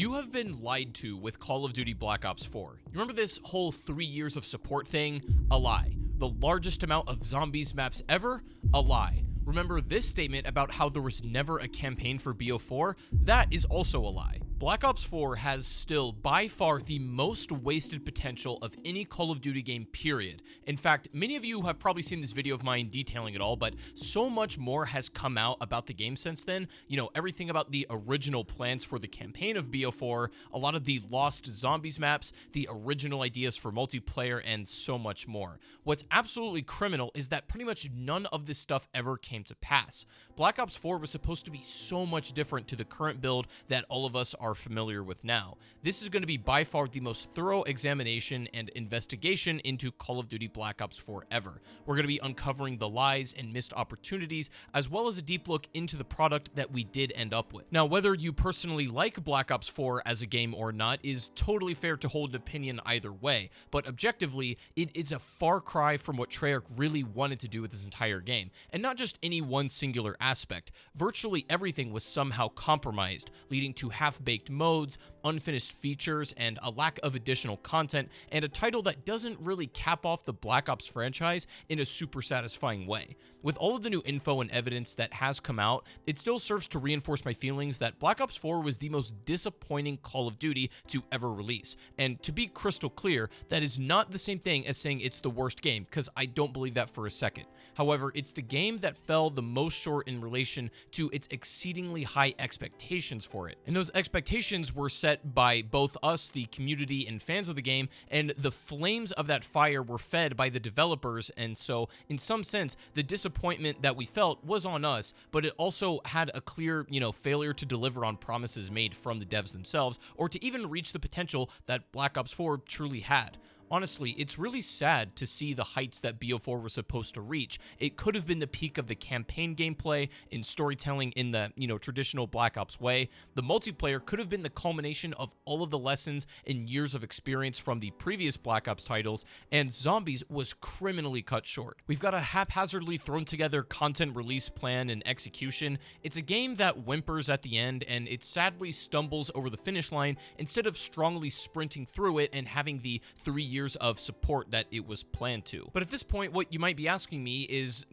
You have been lied to with Call of Duty Black Ops 4. You remember this whole 3 years of support thing? A lie. The largest amount of zombies maps ever? A lie. Remember this statement about how there was never a campaign for Bo4? That is also a lie. Black Ops 4 has still, by far, the most wasted potential of any Call of Duty game, period. In fact, many of you have probably seen this video of mine detailing it all, but so much more has come out about the game since then. You know, everything about the original plans for the campaign of Bo4, a lot of the lost zombies maps, the original ideas for multiplayer, and so much more. What's absolutely criminal is that pretty much none of this stuff ever came to pass. Black Ops 4 was supposed to be so much different to the current build that all of us are familiar with now. This is going to be by far the most thorough examination and investigation into Call of Duty Black Ops 4 ever. We're going to be uncovering the lies and missed opportunities, as well as a deep look into the product that we did end up with. Now, whether you personally like Black Ops 4 as a game or not is totally fair to hold an opinion either way, but objectively, it is a far cry from what Treyarch really wanted to do with this entire game, and not just any one singular aspect. Virtually everything was somehow compromised, leading to half-baked modes, unfinished features, and a lack of additional content, and a title that doesn't really cap off the Black Ops franchise in a super satisfying way. With all of the new info and evidence that has come out, it still serves to reinforce my feelings that Black Ops 4 was the most disappointing Call of Duty to ever release. And to be crystal clear, that is not the same thing as saying it's the worst game, because I don't believe that for a second. However, it's the game that fell the most short in relation to its exceedingly high expectations for it. And those expectations were set by both us, the community and fans of the game, and the flames of that fire were fed by the developers, and so in some sense, the disappointment that we felt was on us, but it also had a clear, failure to deliver on promises made from the devs themselves, or to even reach the potential that Black Ops 4 truly had. Honestly, it's really sad to see the heights that Bo4 was supposed to reach. It could have been the peak of the campaign gameplay and storytelling in the, traditional Black Ops way. The multiplayer could have been the culmination of all of the lessons and years of experience from the previous Black Ops titles, and zombies was criminally cut short. We've got a haphazardly thrown together content release plan and execution. It's a game that whimpers at the end, and it sadly stumbles over the finish line instead of strongly sprinting through it and having the 3 years of support that it was planned to. But at this point, what you might be asking me is,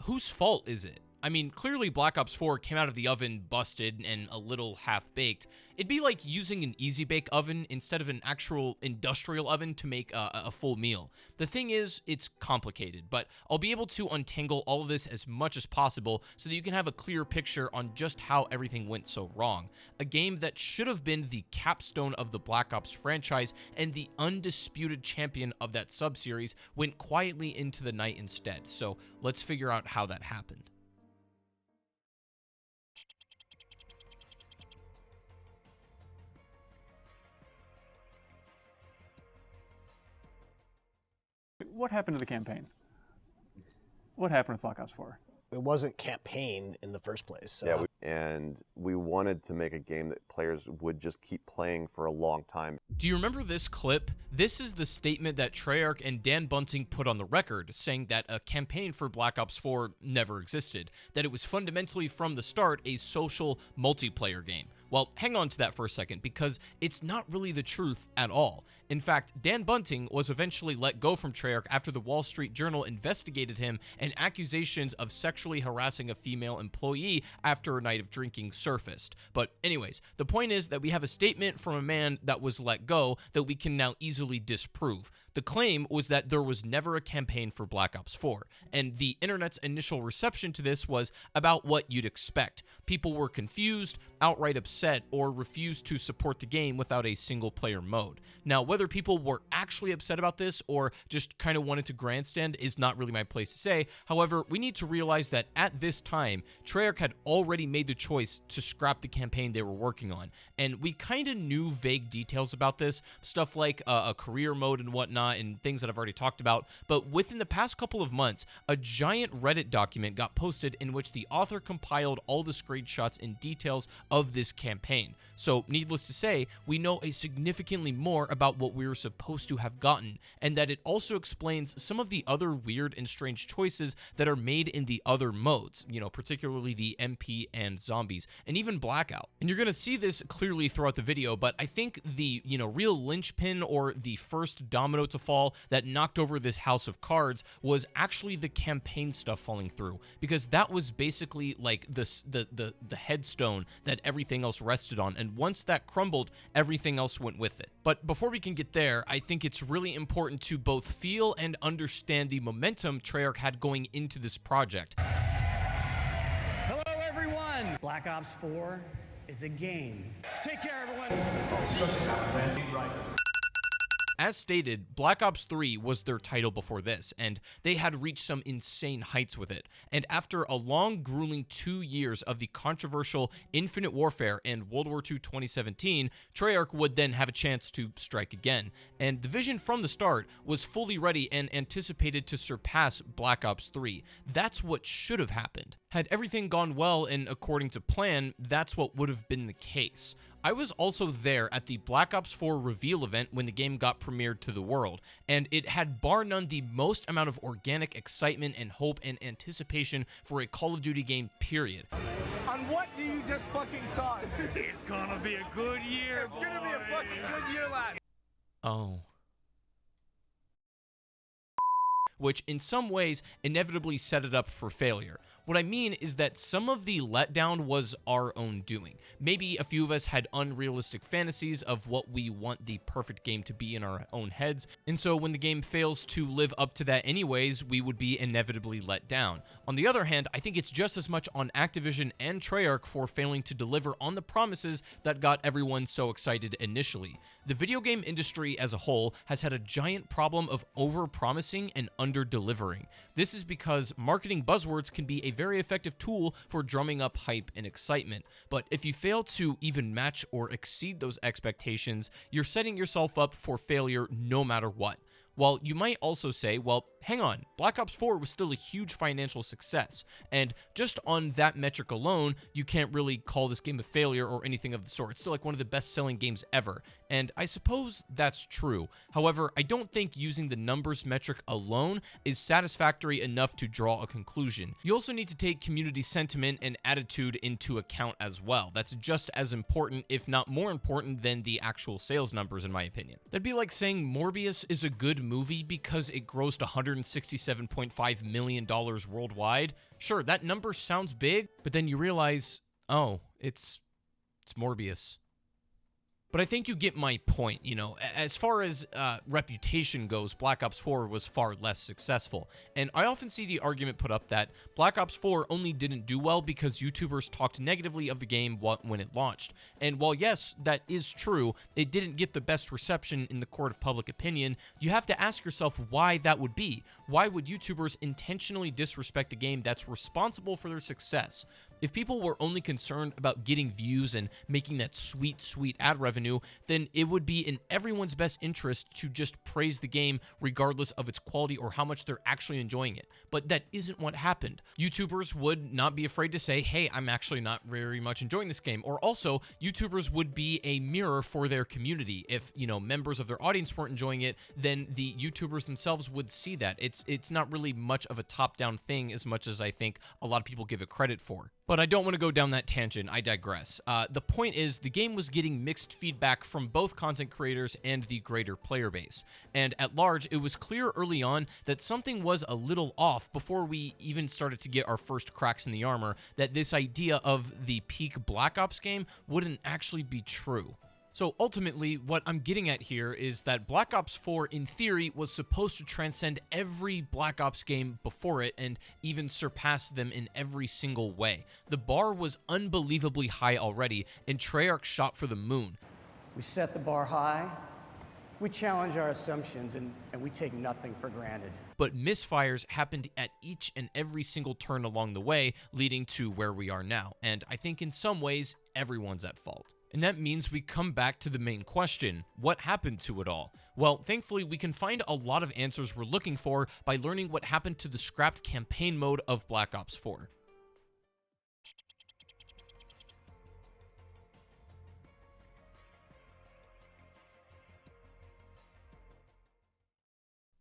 whose fault is it? I mean, clearly Black Ops 4 came out of the oven busted and a little half-baked. It'd be like using an easy bake oven instead of an actual industrial oven to make a full meal. The thing is, it's complicated, but I'll be able to untangle all of this as much as possible so that you can have a clear picture on just how everything went so wrong. A game that should have been the capstone of the Black Ops franchise and the undisputed champion of that sub-series went quietly into the night instead. So let's figure out how that happened. What happened to the campaign? What happened with Black Ops 4? It wasn't campaign in the first place. So. Yeah, and we wanted to make a game that players would just keep playing for a long time. Do you remember this clip? This is the statement that Treyarch and Dan Bunting put on the record, saying that a campaign for Black Ops 4 never existed, that it was fundamentally from the start a social multiplayer game. Well, hang on to that for a second, because it's not really the truth at all. In fact, Dan Bunting was eventually let go from Treyarch after the Wall Street Journal investigated him and accusations of sexually harassing a female employee after a night of drinking surfaced. But anyways, the point is that we have a statement from a man that was let go that we can now easily disprove. The claim was that there was never a campaign for Black Ops 4, and the internet's initial reception to this was about what you'd expect. People were confused, outright upset, or refused to support the game without a single-player mode. Now, whether people were actually upset about this or just kind of wanted to grandstand is not really my place to say. However, we need to realize that at this time, Treyarch had already made the choice to scrap the campaign they were working on, and we kind of knew vague details about this, stuff like a career mode and whatnot, whatnot and things that I've already talked about, but within the past couple of months, a giant Reddit document got posted in which the author compiled all the screenshots and details of this campaign. So, needless to say, we know a significantly more about what we were supposed to have gotten, and that it also explains some of the other weird and strange choices that are made in the other modes, particularly the MP and zombies, and even Blackout. And you're gonna see this clearly throughout the video, but I think the, real linchpin or the first domino to fall that knocked over this house of cards was actually the campaign stuff falling through, because that was basically like the headstone that everything else rested on, and once that crumbled, everything else went with it. But before we can get there, I think it's really important to both feel and understand the momentum Treyarch had going into this project. Hello, everyone! Black Ops 4 is a game. Take care, everyone! As stated, Black Ops 3 was their title before this, and they had reached some insane heights with it. And after a long, grueling 2 years of the controversial Infinite Warfare and World War II 2017, Treyarch would then have a chance to strike again. And the vision from the start was fully ready and anticipated to surpass Black Ops 3. That's what should have happened. Had everything gone well and according to plan, that's what would have been the case. I was also there at the Black Ops 4 reveal event when the game got premiered to the world, and it had bar none the most amount of organic excitement and hope and anticipation for a Call of Duty game, period. On what do you just fucking saw? It's gonna be a good year, It's gonna be a fucking good year, lad. Oh. Which in some ways inevitably set it up for failure. What I mean is that some of the letdown was our own doing. Maybe a few of us had unrealistic fantasies of what we want the perfect game to be in our own heads, and so when the game fails to live up to that anyways, we would be inevitably let down. On the other hand, I think it's just as much on Activision and Treyarch for failing to deliver on the promises that got everyone so excited initially. The video game industry as a whole has had a giant problem of over-promising and under-delivering. This is because marketing buzzwords can be a very effective tool for drumming up hype and excitement, but if you fail to even match or exceed those expectations, you're setting yourself up for failure no matter what. While you might also say, well, hang on, Black Ops 4 was still a huge financial success, and just on that metric alone, you can't really call this game a failure or anything of the sort. It's still like one of the best-selling games ever, and I suppose that's true. However, I don't think using the numbers metric alone is satisfactory enough to draw a conclusion. You also need to take community sentiment and attitude into account as well. That's just as important, if not more important, than the actual sales numbers, in my opinion. That'd be like saying Morbius is a good movie because it grossed $167.5 million worldwide. Sure, that number sounds big, but then you realize, oh, it's Morbius. But I think you get my point, as far as reputation goes, Black Ops 4 was far less successful. And I often see the argument put up that Black Ops 4 only didn't do well because YouTubers talked negatively of the game when it launched. And while yes, that is true, it didn't get the best reception in the court of public opinion, you have to ask yourself why that would be. Why would YouTubers intentionally disrespect the game that's responsible for their success? If people were only concerned about getting views and making that sweet, sweet ad revenue, then it would be in everyone's best interest to just praise the game regardless of its quality or how much they're actually enjoying it. But that isn't what happened. YouTubers would not be afraid to say, hey, I'm actually not very much enjoying this game. Or also, YouTubers would be a mirror for their community. If, members of their audience weren't enjoying it, then the YouTubers themselves would see that. It's not really much of a top-down thing as much as I think a lot of people give it credit for. But I don't want to go down that tangent, I digress. The point is, the game was getting mixed feedback from both content creators and the greater player base. And at large, it was clear early on that something was a little off before we even started to get our first cracks in the armor, that this idea of the peak Black Ops game wouldn't actually be true. So ultimately, what I'm getting at here is that Black Ops 4, in theory, was supposed to transcend every Black Ops game before it and even surpass them in every single way. The bar was unbelievably high already, and Treyarch shot for the moon. We set the bar high, we challenge our assumptions, and we take nothing for granted. But misfires happened at each and every single turn along the way, leading to where we are now, and I think in some ways, everyone's at fault. And that means we come back to the main question: what happened to it all? Well, thankfully, we can find a lot of answers we're looking for by learning what happened to the scrapped campaign mode of Black Ops 4.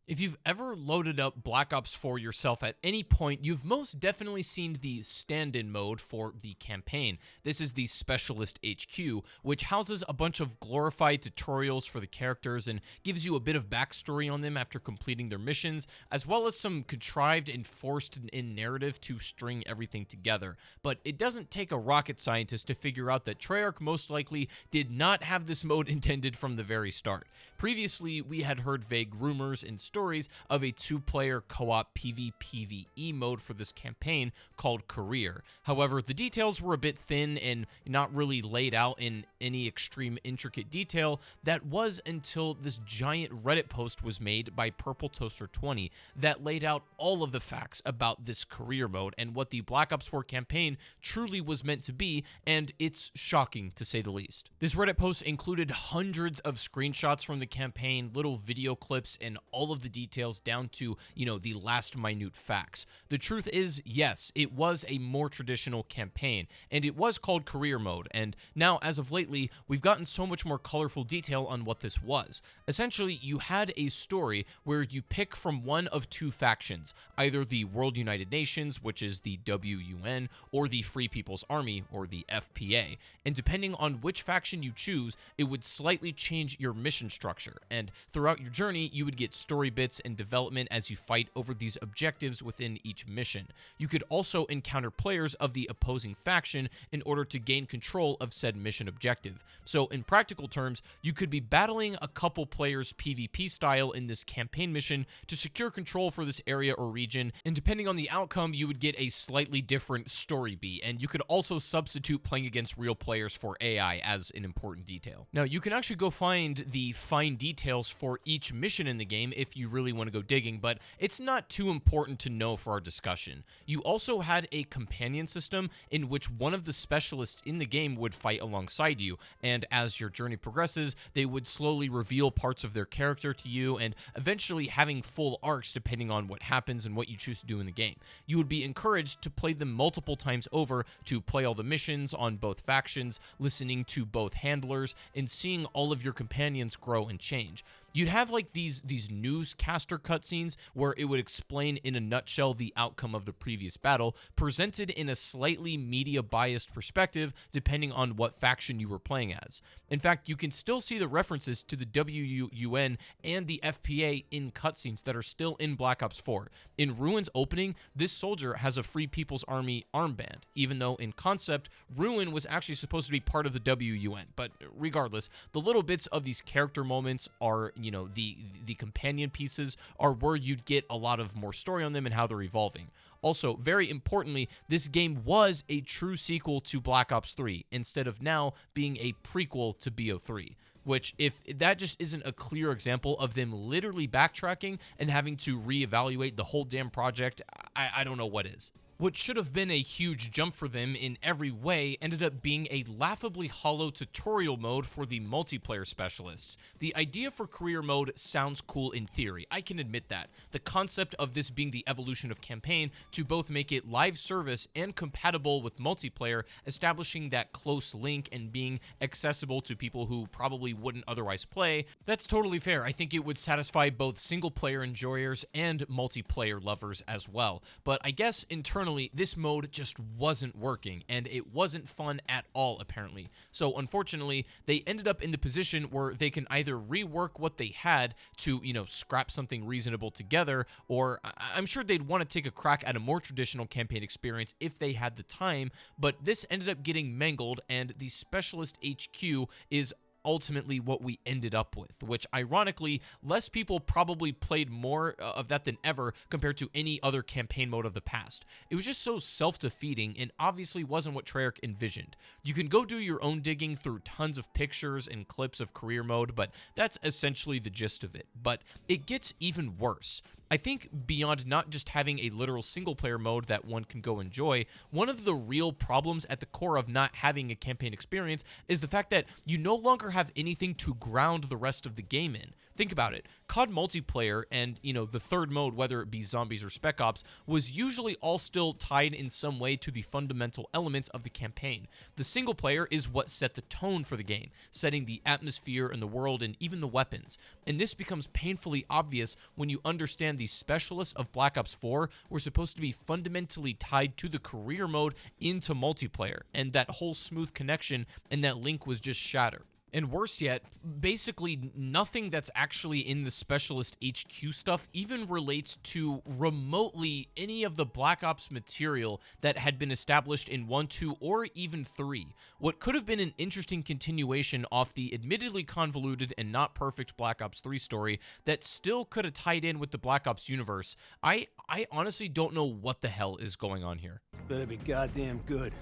If you've ever loaded up Black Ops 4 yourself at any point, you've most definitely seen the stand-in mode for the campaign. This is the Specialist HQ, which houses a bunch of glorified tutorials for the characters and gives you a bit of backstory on them after completing their missions, as well as some contrived and forced-in narrative to string everything together. But it doesn't take a rocket scientist to figure out that Treyarch most likely did not have this mode intended from the very start. Previously, we had heard vague rumors and stories of a two-player co-op PvPvE mode for this campaign called Career. However, the details were a bit thin and not really laid out in any extreme intricate detail. That was until this giant Reddit post was made by Purple Toaster 20 that laid out all of the facts about this Career mode and what the Black Ops 4 campaign truly was meant to be, and it's shocking to say the least. This Reddit post included hundreds of screenshots from the campaign, little video clips, and all of the details down to, the last minute facts. The truth is, yes, it was a more traditional campaign, and it was called Career Mode, and now, as of lately, we've gotten so much more colorful detail on what this was. Essentially, you had a story where you pick from one of two factions, either the World United Nations, which is the WUN, or the Free People's Army, or the FPA, and depending on which faction you choose, it would slightly change your mission structure, and throughout your journey, you would get story bits and development as you fight over these objectives within each mission. You could also encounter players of the opposing faction in order to gain control of said mission objective. So in practical terms, you could be battling a couple players PvP style in this campaign mission to secure control for this area or region, and depending on the outcome, you would get a slightly different story beat, and you could also substitute playing against real players for AI as an important detail. Now, you can actually go find the fine details for each mission in the game if you really want to go digging, but it's not too important to know for our discussion. You also had a companion system in which one of the specialists in the game would fight alongside you, and as your journey progresses, they would slowly reveal parts of their character to you, and eventually having full arcs depending on what happens and what you choose to do in the game. You would be encouraged to play them multiple times over to play all the missions on both factions, listening to both handlers, and seeing all of your companions grow and change. You'd have like these newscaster cutscenes where it would explain in a nutshell the outcome of the previous battle, presented in a slightly media-biased perspective depending on what faction you were playing as. In fact, you can still see the references to the WUN and the FPA in cutscenes that are still in Black Ops 4. In Ruin's opening, this soldier has a Free People's Army armband, even though in concept, Ruin was actually supposed to be part of the WUN. But regardless, the little bits of these character moments are, the companion pieces are where you'd get a lot of more story on them and how they're evolving. Also, very importantly, this game was a true sequel to Black Ops 3, instead of now being a prequel to BO3. Which, if that just isn't a clear example of them literally backtracking and having to reevaluate the whole damn project, I don't know what is. What should have been a huge jump for them in every way ended up being a laughably hollow tutorial mode for the multiplayer specialists. The idea for career mode sounds cool in theory, I can admit that. The concept of this being the evolution of campaign to both make it live service and compatible with multiplayer, establishing that close link and being accessible to people who probably wouldn't otherwise play, that's totally fair. I think it would satisfy both single player enjoyers and multiplayer lovers as well. But I guess internally, this mode just wasn't working, and it wasn't fun at all, apparently. So unfortunately, they ended up in the position where they can either rework what they had to, scrap something reasonable together, or I'm sure they'd want to take a crack at a more traditional campaign experience if they had the time, but this ended up getting mangled, and the Specialist HQ is ultimately what we ended up with, which ironically, less people probably played more of that than ever compared to any other campaign mode of the past. It was just so self-defeating and obviously wasn't what Treyarch envisioned. You can go do your own digging through tons of pictures and clips of career mode, but that's essentially the gist of it. But it gets even worse. I think beyond not just having a literal single-player mode that one can go enjoy, one of the real problems at the core of not having a campaign experience is the fact that you no longer have anything to ground the rest of the game in. Think about it. CoD multiplayer and, the third mode, whether it be zombies or spec ops, was usually all still tied in some way to the fundamental elements of the campaign. The single player is what set the tone for the game, setting the atmosphere and the world and even the weapons. And this becomes painfully obvious when you understand the specialists of Black Ops 4 were supposed to be fundamentally tied to the career mode into multiplayer, and that whole smooth connection and that link was just shattered. And worse yet, basically nothing that's actually in the Specialist HQ stuff even relates to remotely any of the Black Ops material that had been established in 1, 2, or even 3. What could have been an interesting continuation off the admittedly convoluted and not perfect Black Ops 3 story that still could have tied in with the Black Ops universe. I honestly don't know what the hell is going on here. Better be goddamn good.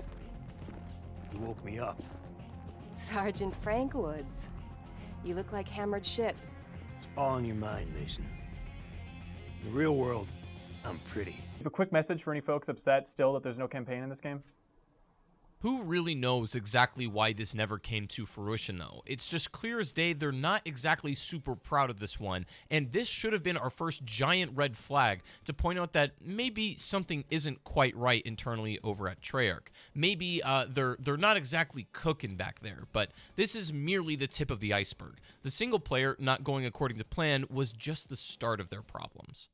You woke me up. Sergeant Frank Woods. You look like hammered shit. It's all in your mind, Mason. In the real world, I'm pretty. You have a quick message for any folks upset still that there's no campaign in this game? Who really knows exactly why this never came to fruition, though? It's just clear as day they're not exactly super proud of this one, and this should have been our first giant red flag to point out that maybe something isn't quite right internally over at Treyarch. Maybe they're not exactly cooking back there, but this is merely the tip of the iceberg. The single player not going according to plan was just the start of their problems.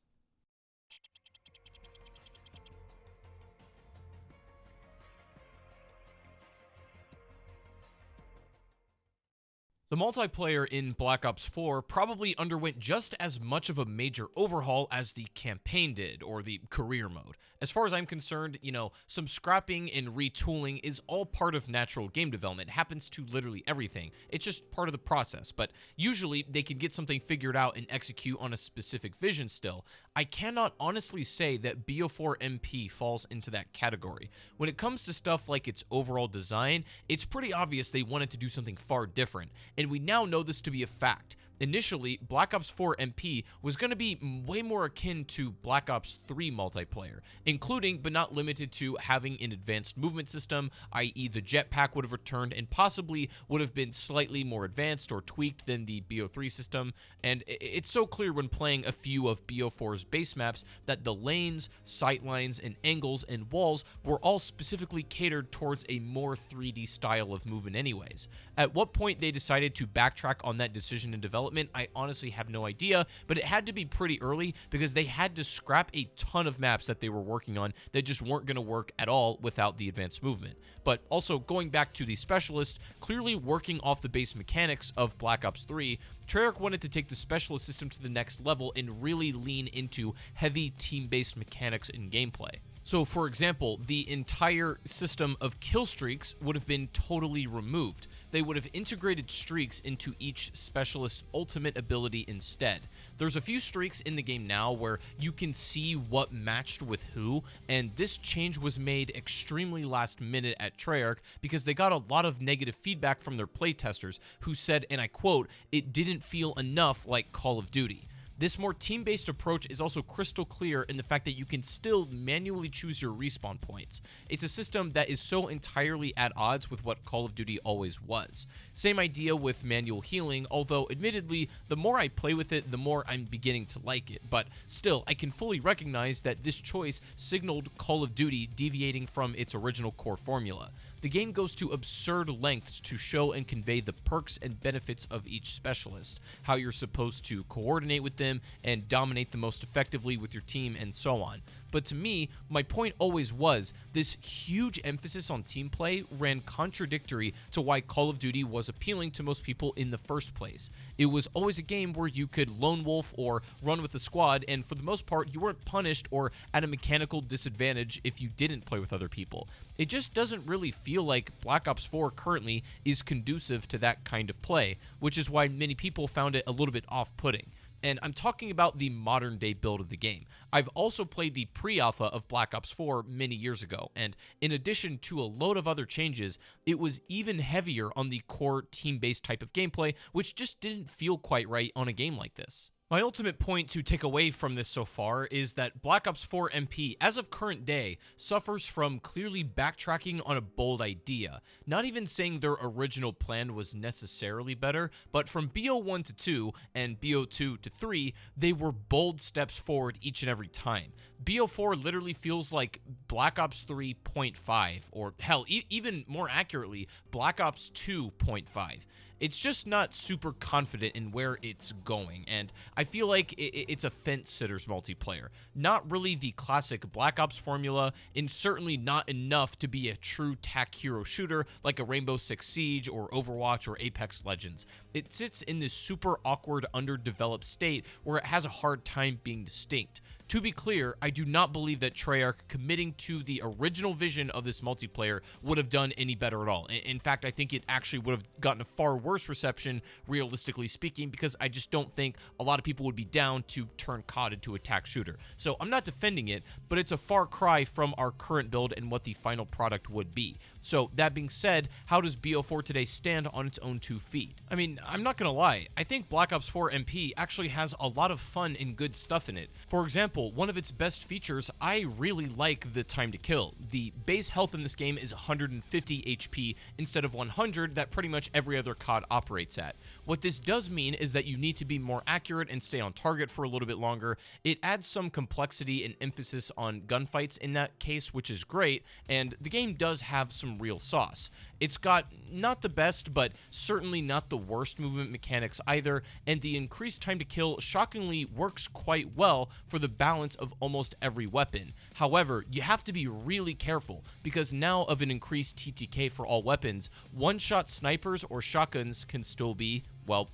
The multiplayer in Black Ops 4 probably underwent just as much of a major overhaul as the campaign did, or the career mode. As far as I'm concerned, some scrapping and retooling is all part of natural game development. It happens to literally everything. It's just part of the process, but usually they can get something figured out and execute on a specific vision still. I cannot honestly say that Bo4 MP falls into that category. When it comes to stuff like its overall design, it's pretty obvious they wanted to do something far different, and we now know this to be a fact. Initially, Black Ops 4 MP was going to be way more akin to Black Ops 3 multiplayer, including but not limited to having an advanced movement system, i.e. the jetpack would have returned and possibly would have been slightly more advanced or tweaked than the Bo3 system, and it's so clear when playing a few of Bo4's base maps that the lanes, sightlines, and angles and walls were all specifically catered towards a more 3D style of movement anyways. At what point they decided to backtrack on that decision in development, I honestly have no idea, but it had to be pretty early because they had to scrap a ton of maps that they were working on that just weren't going to work at all without the advanced movement. But also, going back to the Specialist, clearly working off the base mechanics of Black Ops 3, Treyarch wanted to take the Specialist system to the next level and really lean into heavy team-based mechanics and gameplay. So, for example, the entire system of kill streaks would have been totally removed. They would have integrated streaks into each Specialist ultimate ability instead. There's a few streaks in the game now where you can see what matched with who, and this change was made extremely last minute at Treyarch because they got a lot of negative feedback from their playtesters who said, and I quote, "It didn't feel enough like Call of Duty." This more team-based approach is also crystal clear in the fact that you can still manually choose your respawn points. It's a system that is so entirely at odds with what Call of Duty always was. Same idea with manual healing, although admittedly, the more I play with it, the more I'm beginning to like it. But still, I can fully recognize that this choice signaled Call of Duty deviating from its original core formula. The game goes to absurd lengths to show and convey the perks and benefits of each Specialist, how you're supposed to coordinate with them and dominate the most effectively with your team, and so on. but to me, my point always was this huge emphasis on team play ran contradictory to why Call of Duty was appealing to most people in the first place. It was always a game where you could lone wolf or run with the squad, and for the most part, you weren't punished or at a mechanical disadvantage if you didn't play with other people. It just doesn't really feel like Black Ops 4 currently is conducive to that kind of play, which is why many people found it a little bit off-putting. And I'm talking about the modern day build of the game. I've also played the pre-alpha of Black Ops 4 many years ago, and in addition to a load of other changes, it was even heavier on the core team-based type of gameplay, which just didn't feel quite right on a game like this. My ultimate point to take away from this so far is that Black Ops 4 MP, as of current day, suffers from clearly backtracking on a bold idea. Not even saying their original plan was necessarily better, but from BO1 to 2 and BO2 to 3, they were bold steps forward each and every time. BO4 literally feels like Black Ops 3.5, or hell, even more accurately, Black Ops 2.5. It's just not super confident in where it's going, and I feel like it's a fence-sitters multiplayer. Not really the classic Black Ops formula, and certainly not enough to be a true TAC hero shooter like a Rainbow Six Siege or Overwatch or Apex Legends. It sits in this super awkward, underdeveloped state where it has a hard time being distinct. To be clear, I do not believe that Treyarch committing to the original vision of this multiplayer would have done any better at all. In fact, I think it actually would have gotten a far worse reception, realistically speaking, because I just don't think a lot of people would be down to turn CoD into a TAC shooter. So I'm not defending it, but it's a far cry from our current build and what the final product would be. So that being said, how does BO4 today stand on its own 2 feet? I mean, I'm not gonna lie, I think Black Ops 4 MP actually has a lot of fun and good stuff in it. For example, one of its best features, I really like the time to kill. The base health in this game is 150 HP instead of 100 that pretty much every other CoD operates at. What this does mean is that you need to be more accurate and stay on target for a little bit longer. It adds some complexity and emphasis on gunfights in that case, which is great, and the game does have some real sauce. It's got not the best, but certainly not the worst movement mechanics either, and the increased time to kill shockingly works quite well for the balance of almost every weapon. However, you have to be really careful, because now of an increased TTK for all weapons, one-shot snipers or shotguns can still be, well,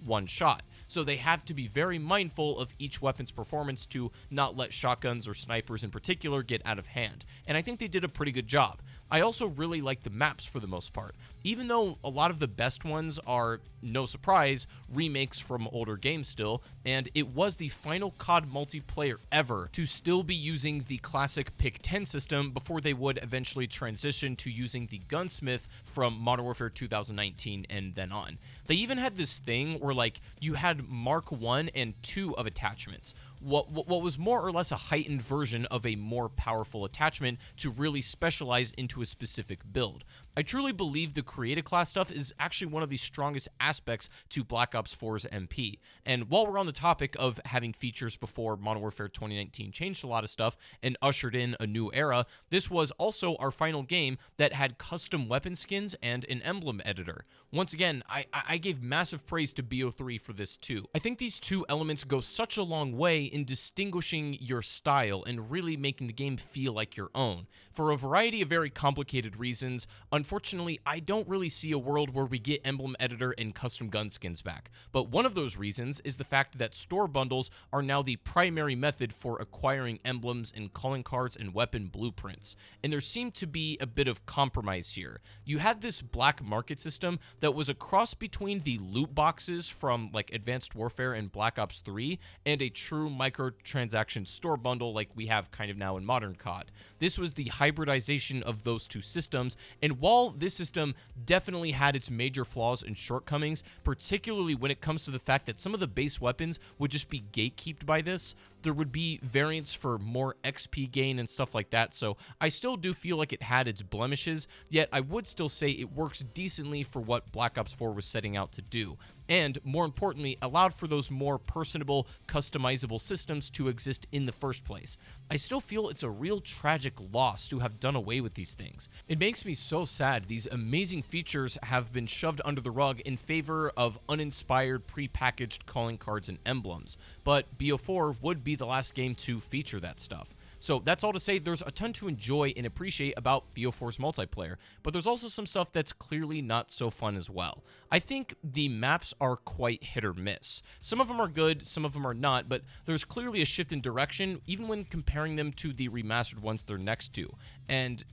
one shot. So they have to be very mindful of each weapon's performance to not let shotguns or snipers in particular get out of hand. And I think they did a pretty good job. I also really like the maps for the most part. Even though a lot of the best ones are, no surprise, remakes from older games still, and it was the final CoD multiplayer ever to still be using the classic Pick 10 system before they would eventually transition to using the Gunsmith from Modern Warfare 2019 and then on. They even had this thing where you had Mark 1 and 2 of attachments. What was more or less a heightened version of a more powerful attachment to really specialize into a specific build. I truly believe the creative class stuff is actually one of the strongest aspects to Black Ops 4's MP. And while we're on the topic of having features before Modern Warfare 2019 changed a lot of stuff and ushered in a new era, this was also our final game that had custom weapon skins and an emblem editor. Once again, I gave massive praise to BO3 for this too. I think these two elements go such a long way in distinguishing your style and really making the game feel like your own. For a variety of very complicated reasons, unfortunately, I don't really see a world where we get emblem editor and custom gun skins back. But one of those reasons is the fact that store bundles are now the primary method for acquiring emblems and calling cards and weapon blueprints. And there seemed to be a bit of compromise here. You had this black market system that was a cross between the loot boxes from Advanced Warfare and Black Ops 3 and a true microtransaction store bundle like we have kind of now in modern CoD. This was the hybridization of those two systems, and while this system definitely had its major flaws and shortcomings, particularly when it comes to the fact that some of the base weapons would just be gatekept by this, there would be variants for more XP gain and stuff like that, so I still do feel like it had its blemishes, yet I would still say it works decently for what Black Ops 4 was setting out to do. And, more importantly, allowed for those more personable, customizable systems to exist in the first place. I still feel it's a real tragic loss to have done away with these things. It makes me so sad these amazing features have been shoved under the rug in favor of uninspired, pre-packaged calling cards and emblems. But BO4 would be the last game to feature that stuff. So that's all to say there's a ton to enjoy and appreciate about BO4's multiplayer, but there's also some stuff that's clearly not so fun as well. I think the maps are quite hit or miss. Some of them are good, some of them are not, but there's clearly a shift in direction even when comparing them to the remastered ones they're next to. And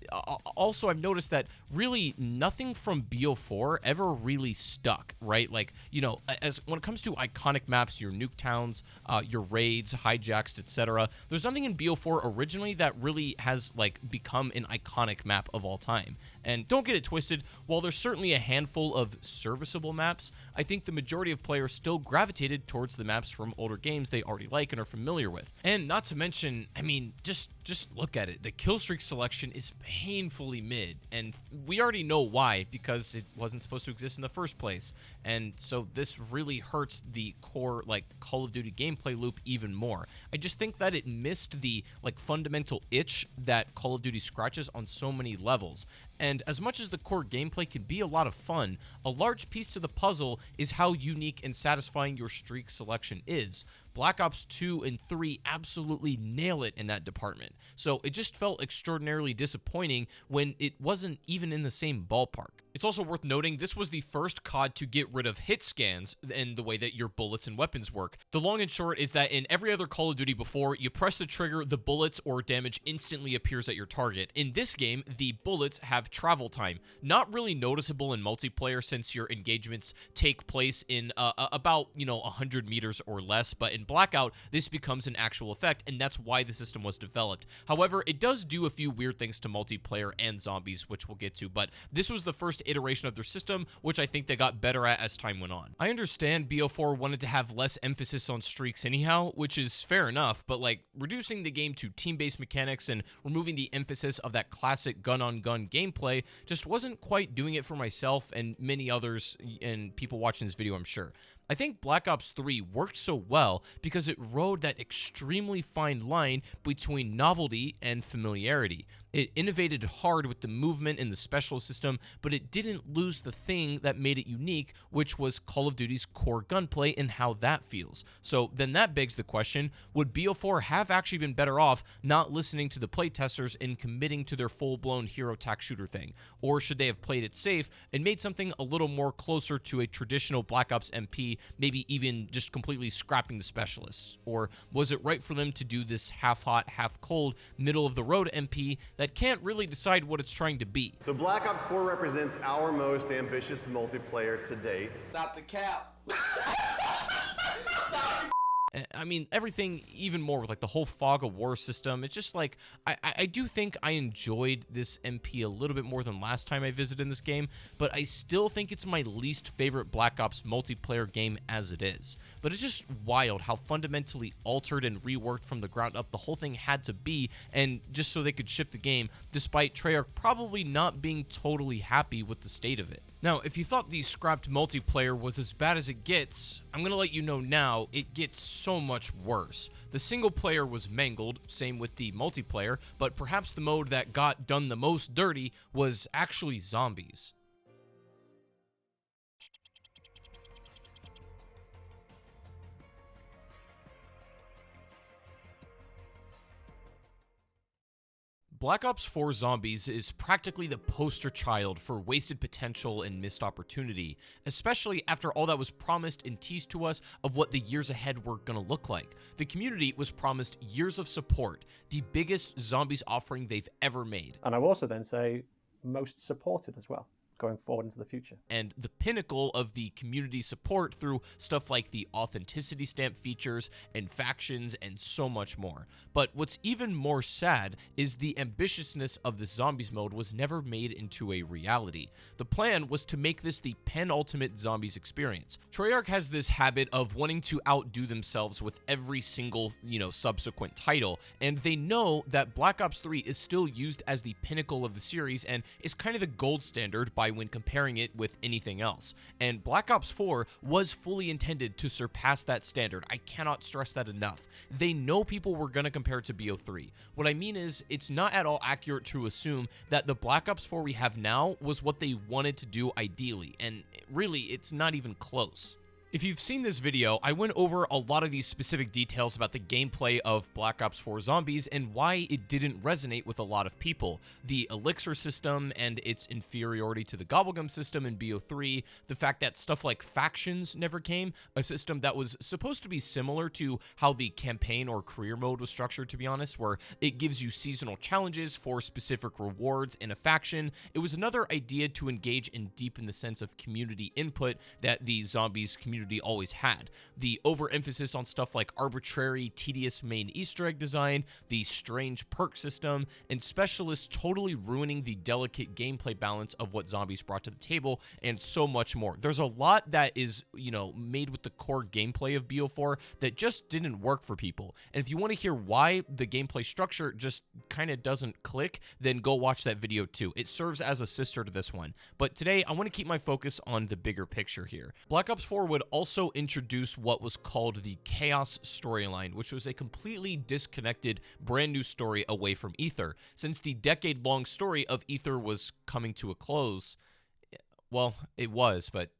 also I've noticed that really nothing from BO4 ever really stuck, right? Like, you know, as when it comes to iconic maps, your nuke towns, your raids, hijacks, etc., there's nothing in BO4 originally that really has like become an iconic map of all time. And don't get it twisted, while there's certainly a handful of serviceable maps, I think the majority of players still gravitated towards the maps from older games they already like and are familiar with. And not to mention, I mean, just look at it. The killstreak selection is painfully mid, and we already know why, because it wasn't supposed to exist in the first place. And so this really hurts the core like Call of Duty gameplay loop even more. I just think that it missed the like fundamental itch that Call of Duty scratches on so many levels. And as much as the core gameplay can be a lot of fun, a large piece to the puzzle is how unique and satisfying your streak selection is. Black Ops 2 and 3 absolutely nail it in that department. So it just felt extraordinarily disappointing when it wasn't even in the same ballpark. It's also worth noting this was the first COD to get rid of hit scans and the way that your bullets and weapons work. The long and short is that in every other Call of Duty before, you press the trigger, the bullets or damage instantly appears at your target. In this game, the bullets have travel time. Not really noticeable in multiplayer since your engagements take place in about, 100 meters or less, but in Blackout, this becomes an actual effect, and that's why the system was developed. However, it does do a few weird things to multiplayer and zombies, which we'll get to, but this was the first iteration of their system, which I think they got better at as time went on. I understand BO4 wanted to have less emphasis on streaks anyhow, which is fair enough, but like reducing the game to team-based mechanics and removing the emphasis of that classic gun-on-gun gameplay just wasn't quite doing it for myself and many others and people watching this video, I'm sure. I think Black Ops 3 worked so well because it rode that extremely fine line between novelty and familiarity. It innovated hard with the movement and the specialist system, but it didn't lose the thing that made it unique, which was Call of Duty's core gunplay and how that feels. So then that begs the question, would BO4 have actually been better off not listening to the playtesters and committing to their full-blown hero tac shooter thing? Or should they have played it safe and made something a little more closer to a traditional Black Ops MP, maybe even just completely scrapping the specialists? Or was it right for them to do this half-hot, half-cold, middle-of-the-road MP that can't really decide what it's trying to be? So Black Ops 4 represents our most ambitious multiplayer to date. Stop the cap. I mean, everything even more with like the whole fog of war system. It's just like, I do think I enjoyed this MP a little bit more than last time I visited this game, but I still think it's my least favorite Black Ops multiplayer game as it is. But it's just wild how fundamentally altered and reworked from the ground up the whole thing had to be, and just so they could ship the game, despite Treyarch probably not being totally happy with the state of it. Now, if you thought the scrapped multiplayer was as bad as it gets, I'm gonna let you know now, it gets so much worse. The single player was mangled, same with the multiplayer, but perhaps the mode that got done the most dirty was actually zombies. Black Ops 4 Zombies is practically the poster child for wasted potential and missed opportunity, especially after all that was promised and teased to us of what the years ahead were gonna look like. The community was promised years of support, the biggest Zombies offering they've ever made. And I will also then say most supported as well, going forward into the future. And the pinnacle of the community support through stuff like the authenticity stamp features and factions and so much more. But what's even more sad is the ambitiousness of the Zombies mode was never made into a reality. The plan was to make this the penultimate Zombies experience. Treyarch has this habit of wanting to outdo themselves with every single, subsequent title, and they know that Black Ops 3 is still used as the pinnacle of the series and is kind of the gold standard by when comparing it with anything else. And Black Ops 4 was fully intended to surpass that standard. I cannot stress that enough. They know people were gonna compare it to BO3. What I mean is, it's not at all accurate to assume that the Black Ops 4 we have now was what they wanted to do ideally, and really, it's not even close. If you've seen this video, I went over a lot of these specific details about the gameplay of Black Ops 4 Zombies and why it didn't resonate with a lot of people. The elixir system and its inferiority to the Gobblegum system in BO3, the fact that stuff like factions never came, a system that was supposed to be similar to how the campaign or career mode was structured, to be honest, where it gives you seasonal challenges for specific rewards in a faction. It was another idea to engage and deepen the sense of community input that the Zombies community always had. The overemphasis on stuff like arbitrary, tedious main Easter egg design, the strange perk system, and specialists totally ruining the delicate gameplay balance of what Zombies brought to the table, and so much more. There's a lot that is, made with the core gameplay of BO4 that just didn't work for people. And if you want to hear why the gameplay structure just kind of doesn't click, then go watch that video too. It serves as a sister to this one. But today, I want to keep my focus on the bigger picture here. Black Ops 4 would also introduce what was called the Chaos storyline, which was a completely disconnected, brand new story away from Ether. Since the decade-long story of Ether was coming to a close, well, it was, but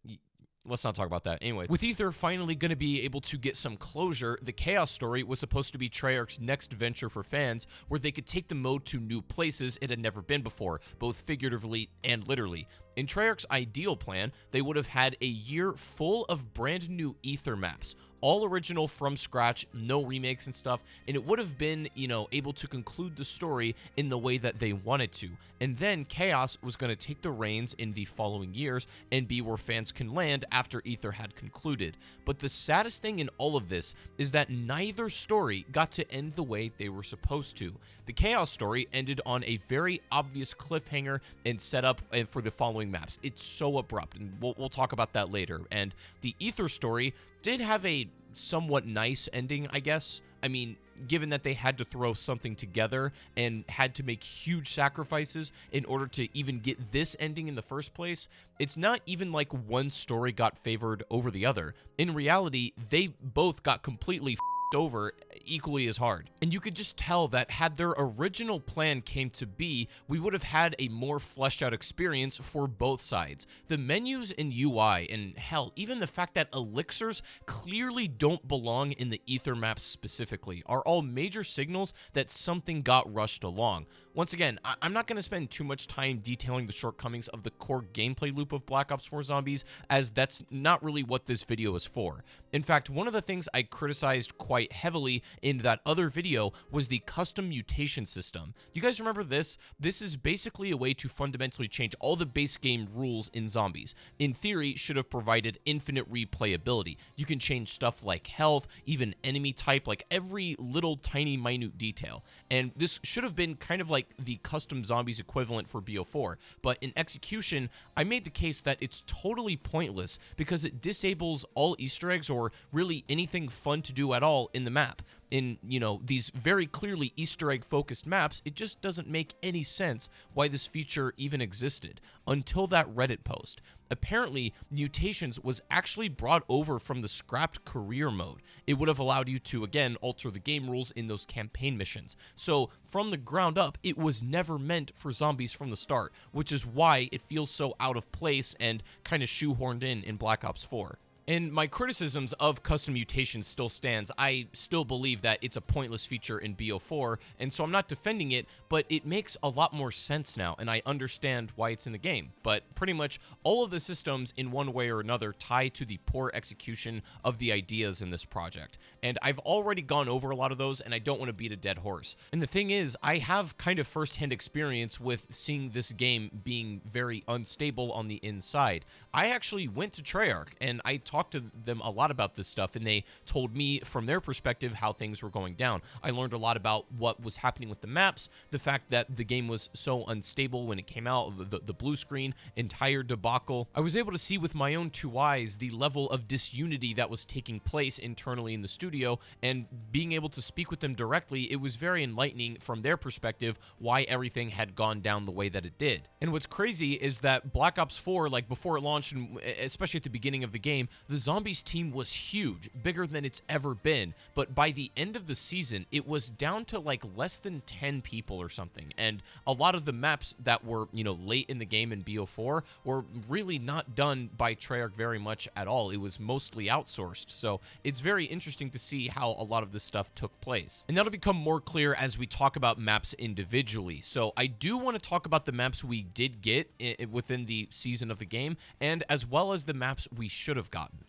let's not talk about that. Anyway, with Ether finally going to be able to get some closure, the Chaos story was supposed to be Treyarch's next venture for fans, where they could take the mode to new places it had never been before, both figuratively and literally. In Treyarch's ideal plan, they would have had a year full of brand new Ether maps, all original from scratch, no remakes and stuff, and it would have been, able to conclude the story in the way that they wanted to. And then Chaos was going to take the reins in the following years and be where fans can land after Ether had concluded. But the saddest thing in all of this is that neither story got to end the way they were supposed to. The Chaos story ended on a very obvious cliffhanger and setup for the following maps. It's so abrupt, and we'll talk about that later. And the Ether story did have a somewhat nice ending, I guess. I mean, given that they had to throw something together and had to make huge sacrifices in order to even get this ending in the first place, it's not even like one story got favored over the other. In reality, they both got completely f***ed over equally as hard. And you could just tell that had their original plan came to be, we would have had a more fleshed out experience for both sides. The menus and UI, and hell, even the fact that elixirs clearly don't belong in the Ether maps specifically, are all major signals that something got rushed along. Once again, I'm not going to spend too much time detailing the shortcomings of the core gameplay loop of Black Ops 4 Zombies, as that's not really what this video is for. In fact, one of the things I criticized quite heavily in that other video was the custom mutation system. You guys remember this? This is basically a way to fundamentally change all the base game rules in Zombies. In theory, should have provided infinite replayability. You can change stuff like health, even enemy type, like every little tiny minute detail. And this should have been kind of like the custom Zombies equivalent for BO4, but in execution, I made the case that it's totally pointless because it disables all Easter eggs or really anything fun to do at all in the map. In, these very clearly Easter egg focused maps, it just doesn't make any sense why this feature even existed until that Reddit post. Apparently, mutations was actually brought over from the scrapped career mode. It would have allowed you to, again, alter the game rules in those campaign missions. So, from the ground up, it was never meant for Zombies from the start, which is why it feels so out of place and kind of shoehorned in Black Ops 4. And my criticisms of custom mutations still stands. I still believe that it's a pointless feature in BO4, and so I'm not defending it, but it makes a lot more sense now, and I understand why it's in the game. But pretty much all of the systems, in one way or another, tie to the poor execution of the ideas in this project. And I've already gone over a lot of those, and I don't want to beat a dead horse. And the thing is, I have kind of first-hand experience with seeing this game being very unstable on the inside. I actually went to Treyarch, and I talked to them a lot about this stuff, and they told me from their perspective how things were going down. I learned a lot about what was happening with the maps, the fact that the game was so unstable when it came out, the blue screen, entire debacle. I was able to see with my own two eyes the level of disunity that was taking place internally in the studio, and being able to speak with them directly, it was very enlightening from their perspective why everything had gone down the way that it did. And what's crazy is that Black Ops 4, like before it launched, and especially at the beginning of the game, the Zombies team was huge, bigger than it's ever been, but by the end of the season, it was down to like less than 10 people or something, and a lot of the maps that were, late in the game in Bo4 were really not done by Treyarch very much at all. It was mostly outsourced, so it's very interesting to see how a lot of this stuff took place. And that'll become more clear as we talk about maps individually. So I do want to talk about the maps we did get within the season of the game, and as well as the maps we should have gotten.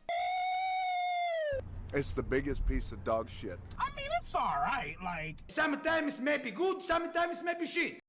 It's the biggest piece of dog shit. I mean, it's alright, like... Sometimes maybe good, sometimes maybe shit.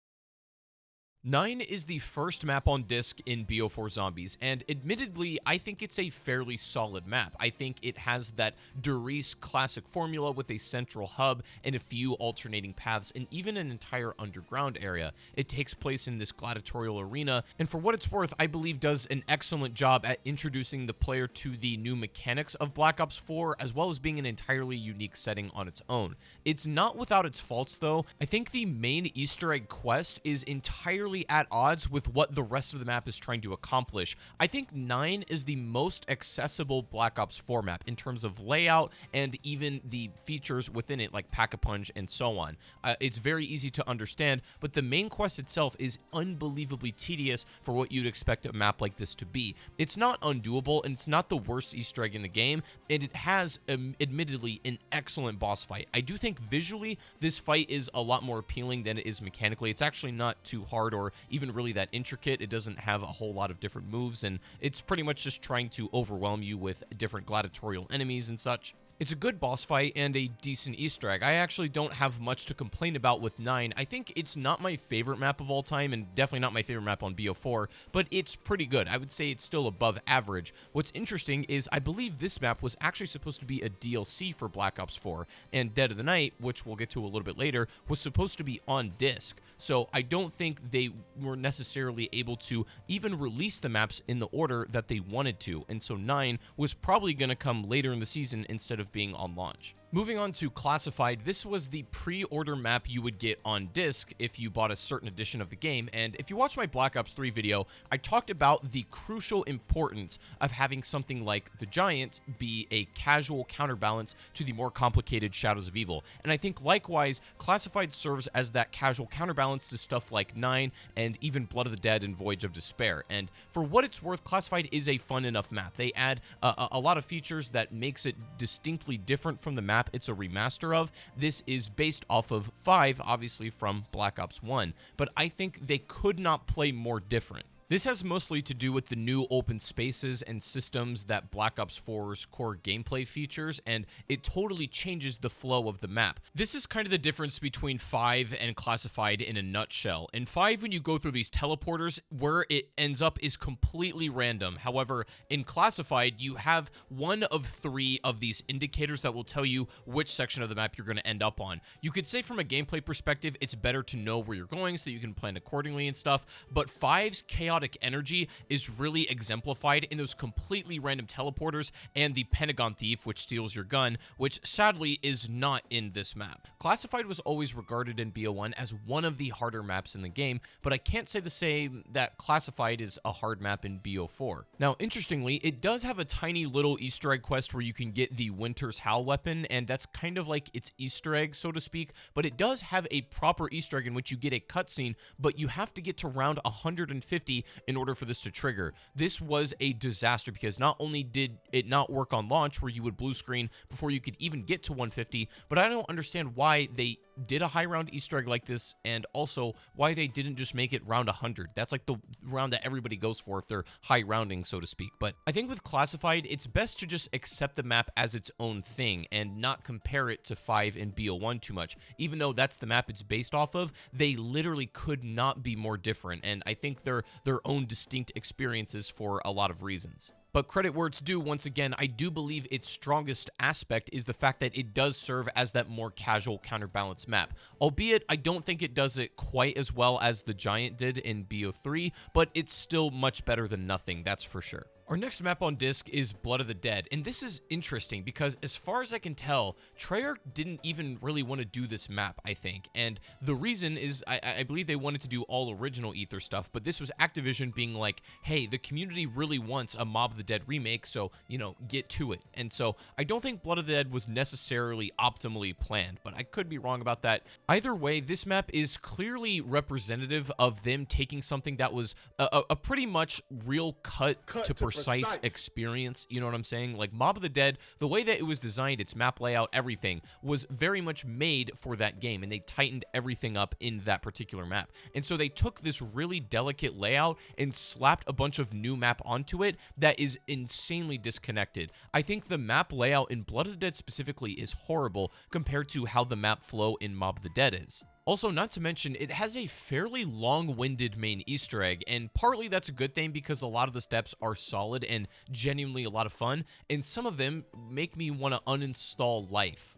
9 is the first map on disc in Bo4 Zombies, and admittedly, I think it's a fairly solid map. I think it has that Durice classic formula with a central hub and a few alternating paths, and even an entire underground area. It takes place in this gladiatorial arena, and for what it's worth, I believe does an excellent job at introducing the player to the new mechanics of Black Ops 4, as well as being an entirely unique setting on its own. It's not without its faults, though. I think the main Easter egg quest is entirely at odds with what the rest of the map is trying to accomplish. I think 9 is the most accessible Black Ops 4 map in terms of layout and even the features within it, like Pack-a-Punch and so on. It's very easy to understand, but the main quest itself is unbelievably tedious for what you'd expect a map like this to be. It's not undoable, and it's not the worst Easter egg in the game, and it has, admittedly, an excellent boss fight. I do think visually, this fight is a lot more appealing than it is mechanically. It's actually not too hard or even really that intricate. It doesn't have a whole lot of different moves, and it's pretty much just trying to overwhelm you with different gladiatorial enemies and such. It's a good boss fight and a decent Easter egg. I actually don't have much to complain about with 9. I think it's not my favorite map of all time, and definitely not my favorite map on Bo4, but it's pretty good. I would say it's still above average. What's interesting is I believe this map was actually supposed to be a DLC for Black Ops 4, and Dead of the Night, which we'll get to a little bit later, was supposed to be on disc. So I don't think they were necessarily able to even release the maps in the order that they wanted to, and so 9 was probably going to come later in the season instead of being on launch. Moving on to Classified, this was the pre-order map you would get on disc if you bought a certain edition of the game, and if you watch my Black Ops 3 video, I talked about the crucial importance of having something like the Giant be a casual counterbalance to the more complicated Shadows of Evil, and I think likewise, Classified serves as that casual counterbalance to stuff like 9 and even Blood of the Dead and Voyage of Despair, and for what it's worth, Classified is a fun enough map. They add a lot of features that makes it distinctly different from the map it's a remaster of. This is based off of 5, obviously from Black Ops 1, but I think they could not play more different. This has mostly to do with the new open spaces and systems that Black Ops 4's core gameplay features, and it totally changes the flow of the map. This is kind of the difference between 5 and Classified in a nutshell. In 5, when you go through these teleporters, where it ends up is completely random. However, in Classified, you have one of 3 of these indicators that will tell you which section of the map you're going to end up on. You could say from a gameplay perspective, it's better to know where you're going so that you can plan accordingly and stuff, but 5's chaotic energy is really exemplified in those completely random teleporters and the Pentagon Thief, which steals your gun, which sadly is not in this map. Classified was always regarded in BO1 as one of the harder maps in the game, but I can't say the same that Classified is a hard map in BO4. Now, interestingly, it does have a tiny little Easter egg quest where you can get the Winter's Howl weapon, and that's kind of like its Easter egg, so to speak, but it does have a proper Easter egg in which you get a cutscene, but you have to get to round 150 in order for this to trigger. This was a disaster because not only did it not work on launch where you would blue screen before you could even get to 150, but I don't understand why they did a high round Easter egg like this, and also why they didn't just make it round 100. That's like the round that everybody goes for if they're high rounding, so to speak. But I think with Classified, it's best to just accept the map as its own thing and not compare it to 5 and BO1 too much. Even though that's the map it's based off of, they literally could not be more different, and I think they're their own distinct experiences for a lot of reasons. But credit where it's due, once again, I do believe its strongest aspect is the fact that it does serve as that more casual counterbalance map. Albeit, I don't think it does it quite as well as the Giant did in BO3, but it's still much better than nothing, that's for sure. Our next map on disc is Blood of the Dead, and this is interesting because as far as I can tell, Treyarch didn't even really want to do this map, I think, and the reason is I believe they wanted to do all original Ether stuff, but this was Activision being like, hey, the community really wants a Mob of the Dead remake, so, you know, get to it. And so I don't think Blood of the Dead was necessarily optimally planned, but I could be wrong about that. Either way, this map is clearly representative of them taking something that was a pretty much real cut to precise experience, you know what I'm saying? Like Mob of the Dead, the way that it was designed, its map layout, everything was very much made for that game, and they tightened everything up in that particular map. And so they took this really delicate layout and slapped a bunch of new map onto it that is insanely disconnected. I think the map layout in Blood of the Dead specifically is horrible compared to how the map flow in Mob of the Dead is. Also, not to mention, it has a fairly long-winded main Easter egg, and partly that's a good thing because a lot of the steps are solid and genuinely a lot of fun, and some of them make me want to uninstall Life.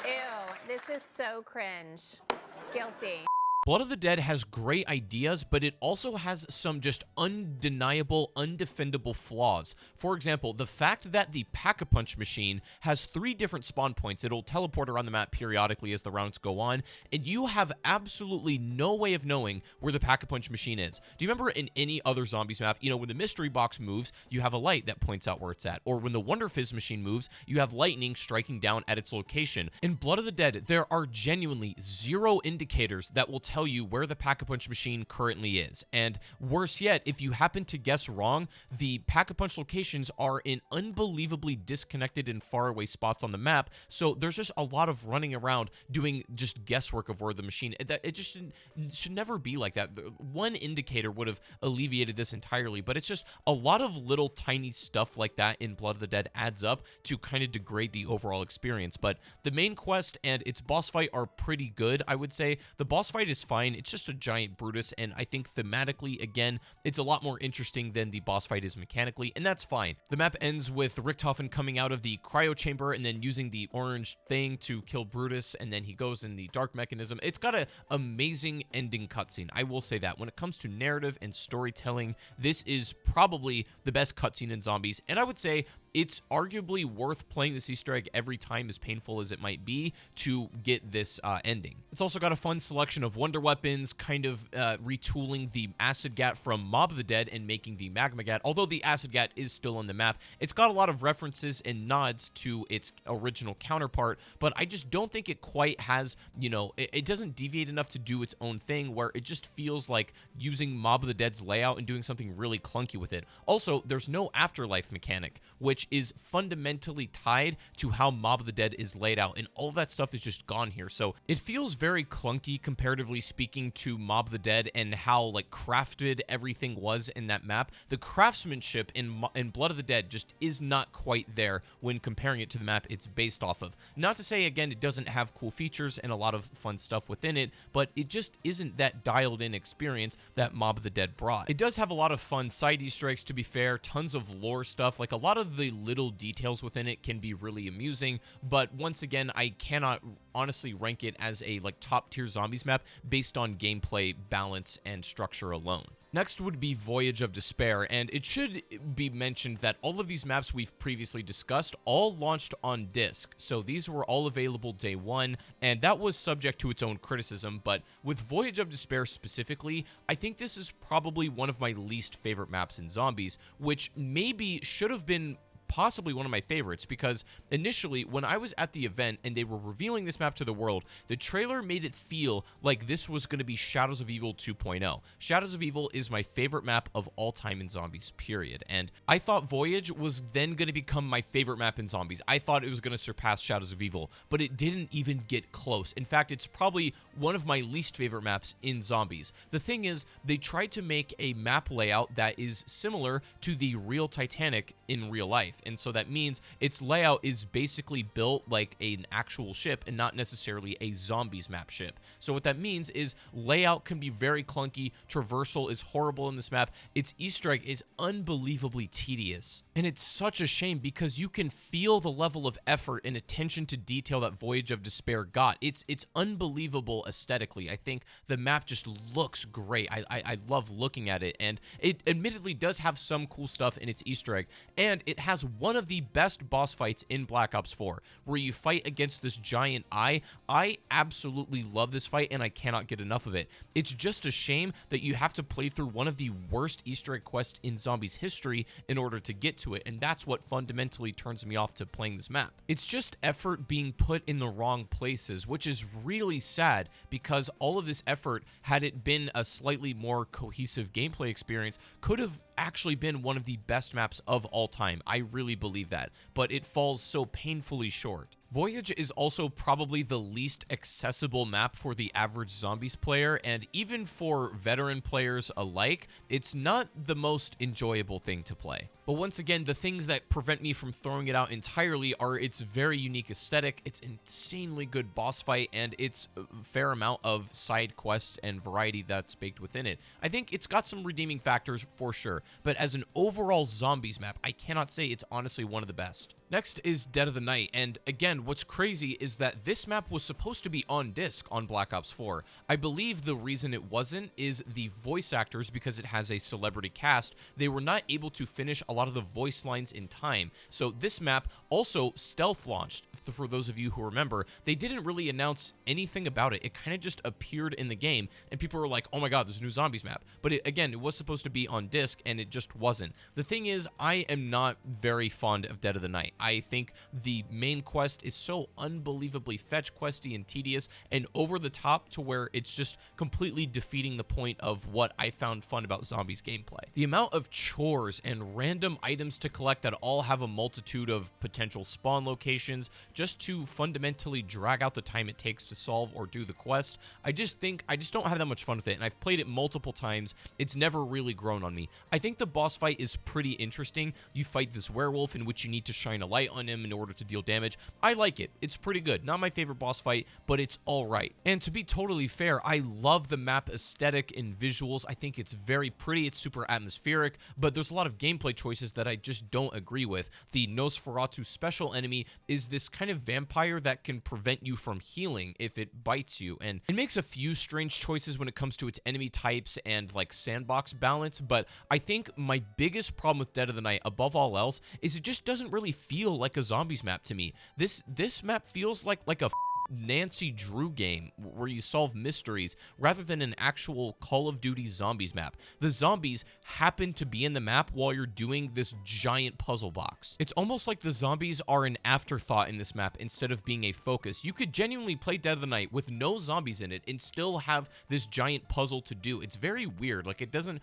Ew, this is so cringe. Guilty. Blood of the Dead has great ideas, but it also has some just undeniable, undefendable flaws. For example, the fact that the Pack-a-Punch machine has 3 different spawn points. It'll teleport around the map periodically as the rounds go on, and you have absolutely no way of knowing where the Pack-a-Punch machine is. Do you remember in any other Zombies map, you know, when the mystery box moves, you have a light that points out where it's at, or when the Wonder Fizz machine moves, you have lightning striking down at its location. In Blood of the Dead, there are genuinely 0 indicators that will tell you where the Pack-a-Punch machine currently is. And worse yet, if you happen to guess wrong, the Pack-a-Punch locations are in unbelievably disconnected and faraway spots on the map, so there's just a lot of running around doing just guesswork of where the machine... It just should never be like that. One indicator would have alleviated this entirely, but it's just a lot of little tiny stuff like that in Blood of the Dead adds up to kind of degrade the overall experience. But the main quest and its boss fight are pretty good, I would say. The boss fight is fine. It's just a giant Brutus, and I think thematically, again, it's a lot more interesting than the boss fight is mechanically, and that's fine. The map ends with Richtofen coming out of the cryo chamber and then using the orange thing to kill Brutus, and then he goes in the dark mechanism. It's got an amazing ending cutscene, I will say that. When it comes to narrative and storytelling, this is probably the best cutscene in Zombies, and I would say it's arguably worth playing this Easter egg every time, as painful as it might be, to get this ending. It's also got a fun selection of wonder weapons, kind of retooling the Acid Gat from Mob of the Dead and making the Magma Gat, although the Acid Gat is still on the map. It's got a lot of references and nods to its original counterpart, but I just don't think it quite has, you know, it doesn't deviate enough to do its own thing, where it just feels like using Mob of the Dead's layout and doing something really clunky with it. Also, there's no afterlife mechanic, which is fundamentally tied to how Mob of the Dead is laid out, and all of that stuff is just gone here. So it feels very clunky comparatively speaking to Mob of the Dead and how like crafted everything was in that map. The craftsmanship in Blood of the Dead just is not quite there when comparing it to the map it's based off of. Not to say, again, it doesn't have cool features and a lot of fun stuff within it, but it just isn't that dialed in experience that Mob of the Dead brought. It does have a lot of fun side Easter eggs, to be fair, tons of lore stuff, like a lot of the little details within it can be really amusing, but once again, I cannot honestly rank it as a like top tier Zombies map based on gameplay balance and structure alone. Next would be Voyage of Despair, and it should be mentioned that all of these maps we've previously discussed all launched on disc, so these were all available day one, and that was subject to its own criticism. But with Voyage of Despair specifically, I think this is probably one of my least favorite maps in Zombies, which maybe should have been possibly one of my favorites, because initially when I was at the event and they were revealing this map to the world, the trailer made it feel like this was going to be Shadows of Evil 2.0. Shadows of Evil is my favorite map of all time in Zombies, period, and I thought Voyage was then going to become my favorite map in Zombies. I thought it was going to surpass Shadows of Evil, but it didn't even get close. In fact, it's probably one of my least favorite maps in Zombies. The thing is, they tried to make a map layout that is similar to the real Titanic in real life. and so that means its layout is basically built like an actual ship and not necessarily a zombies map ship. So what that means is layout can be very clunky, traversal is horrible in this map, its Easter egg is unbelievably tedious, and it's such a shame because you can feel the level of effort and attention to detail that Voyage of Despair got. It's unbelievable aesthetically. I think the map just looks great. I love looking at it, and it admittedly does have some cool stuff in its Easter egg, and it has one of the best boss fights in Black Ops 4, where you fight against this giant eye. I absolutely love this fight, and I cannot get enough of it. It's just a shame that you have to play through one of the worst Easter egg quests in Zombies history in order to get to it, and that's what fundamentally turns me off to playing this map. It's just effort being put in the wrong places, which is really sad because all of this effort, had it been a slightly more cohesive gameplay experience, could have actually been one of the best maps of all time. I really believe that, but it falls so painfully short. Voyage is also probably the least accessible map for the average Zombies player, and even for veteran players alike, it's not the most enjoyable thing to play. But once again, the things that prevent me from throwing it out entirely are its very unique aesthetic, its insanely good boss fight, and its fair amount of side quests and variety that's baked within it. I think it's got some redeeming factors for sure, but as an overall Zombies map, I cannot say it's honestly one of the best. Next is Dead of the Night, and again, what's crazy is that this map was supposed to be on disc on Black Ops 4. I believe the reason it wasn't is the voice actors, because it has a celebrity cast, they were not able to finish a lot of the voice lines in time. So this map also stealth launched, for those of you who remember. They didn't really announce anything about it. It kind of just appeared in the game, and people were like, oh my god, there's a new Zombies map. But again, it was supposed to be on disc, and it just wasn't. The thing is, I am not very fond of Dead of the Night. I think the main quest is so unbelievably fetch questy and tedious and over the top to where it's just completely defeating the point of what I found fun about Zombies gameplay. The amount of chores and random items to collect that all have a multitude of potential spawn locations just to fundamentally drag out the time it takes to solve or do the quest, I just don't have that much fun with it, and I've played it multiple times. It's never really grown on me. I think the boss fight is pretty interesting. You fight this werewolf in which you need to shine a light on him in order to deal damage. I like it. It's pretty good. Not my favorite boss fight, but it's all right. And to be totally fair, I love the map aesthetic and visuals. I think it's very pretty. It's super atmospheric, but there's a lot of gameplay choices that I just don't agree with. The Nosferatu special enemy is this kind of vampire that can prevent you from healing if it bites you, and it makes a few strange choices when it comes to its enemy types and like sandbox balance, but I think my biggest problem with Dead of the Night above all else is it just doesn't really feel like a Zombies map to me. This map feels like a Nancy Drew game where you solve mysteries rather than an actual Call of Duty Zombies map. The zombies happen to be in the map while you're doing this giant puzzle box. It's almost like the zombies are an afterthought in this map instead of being a focus. You could genuinely play Dead of the Night with no zombies in it and still have this giant puzzle to do. It's very weird. Like, it doesn't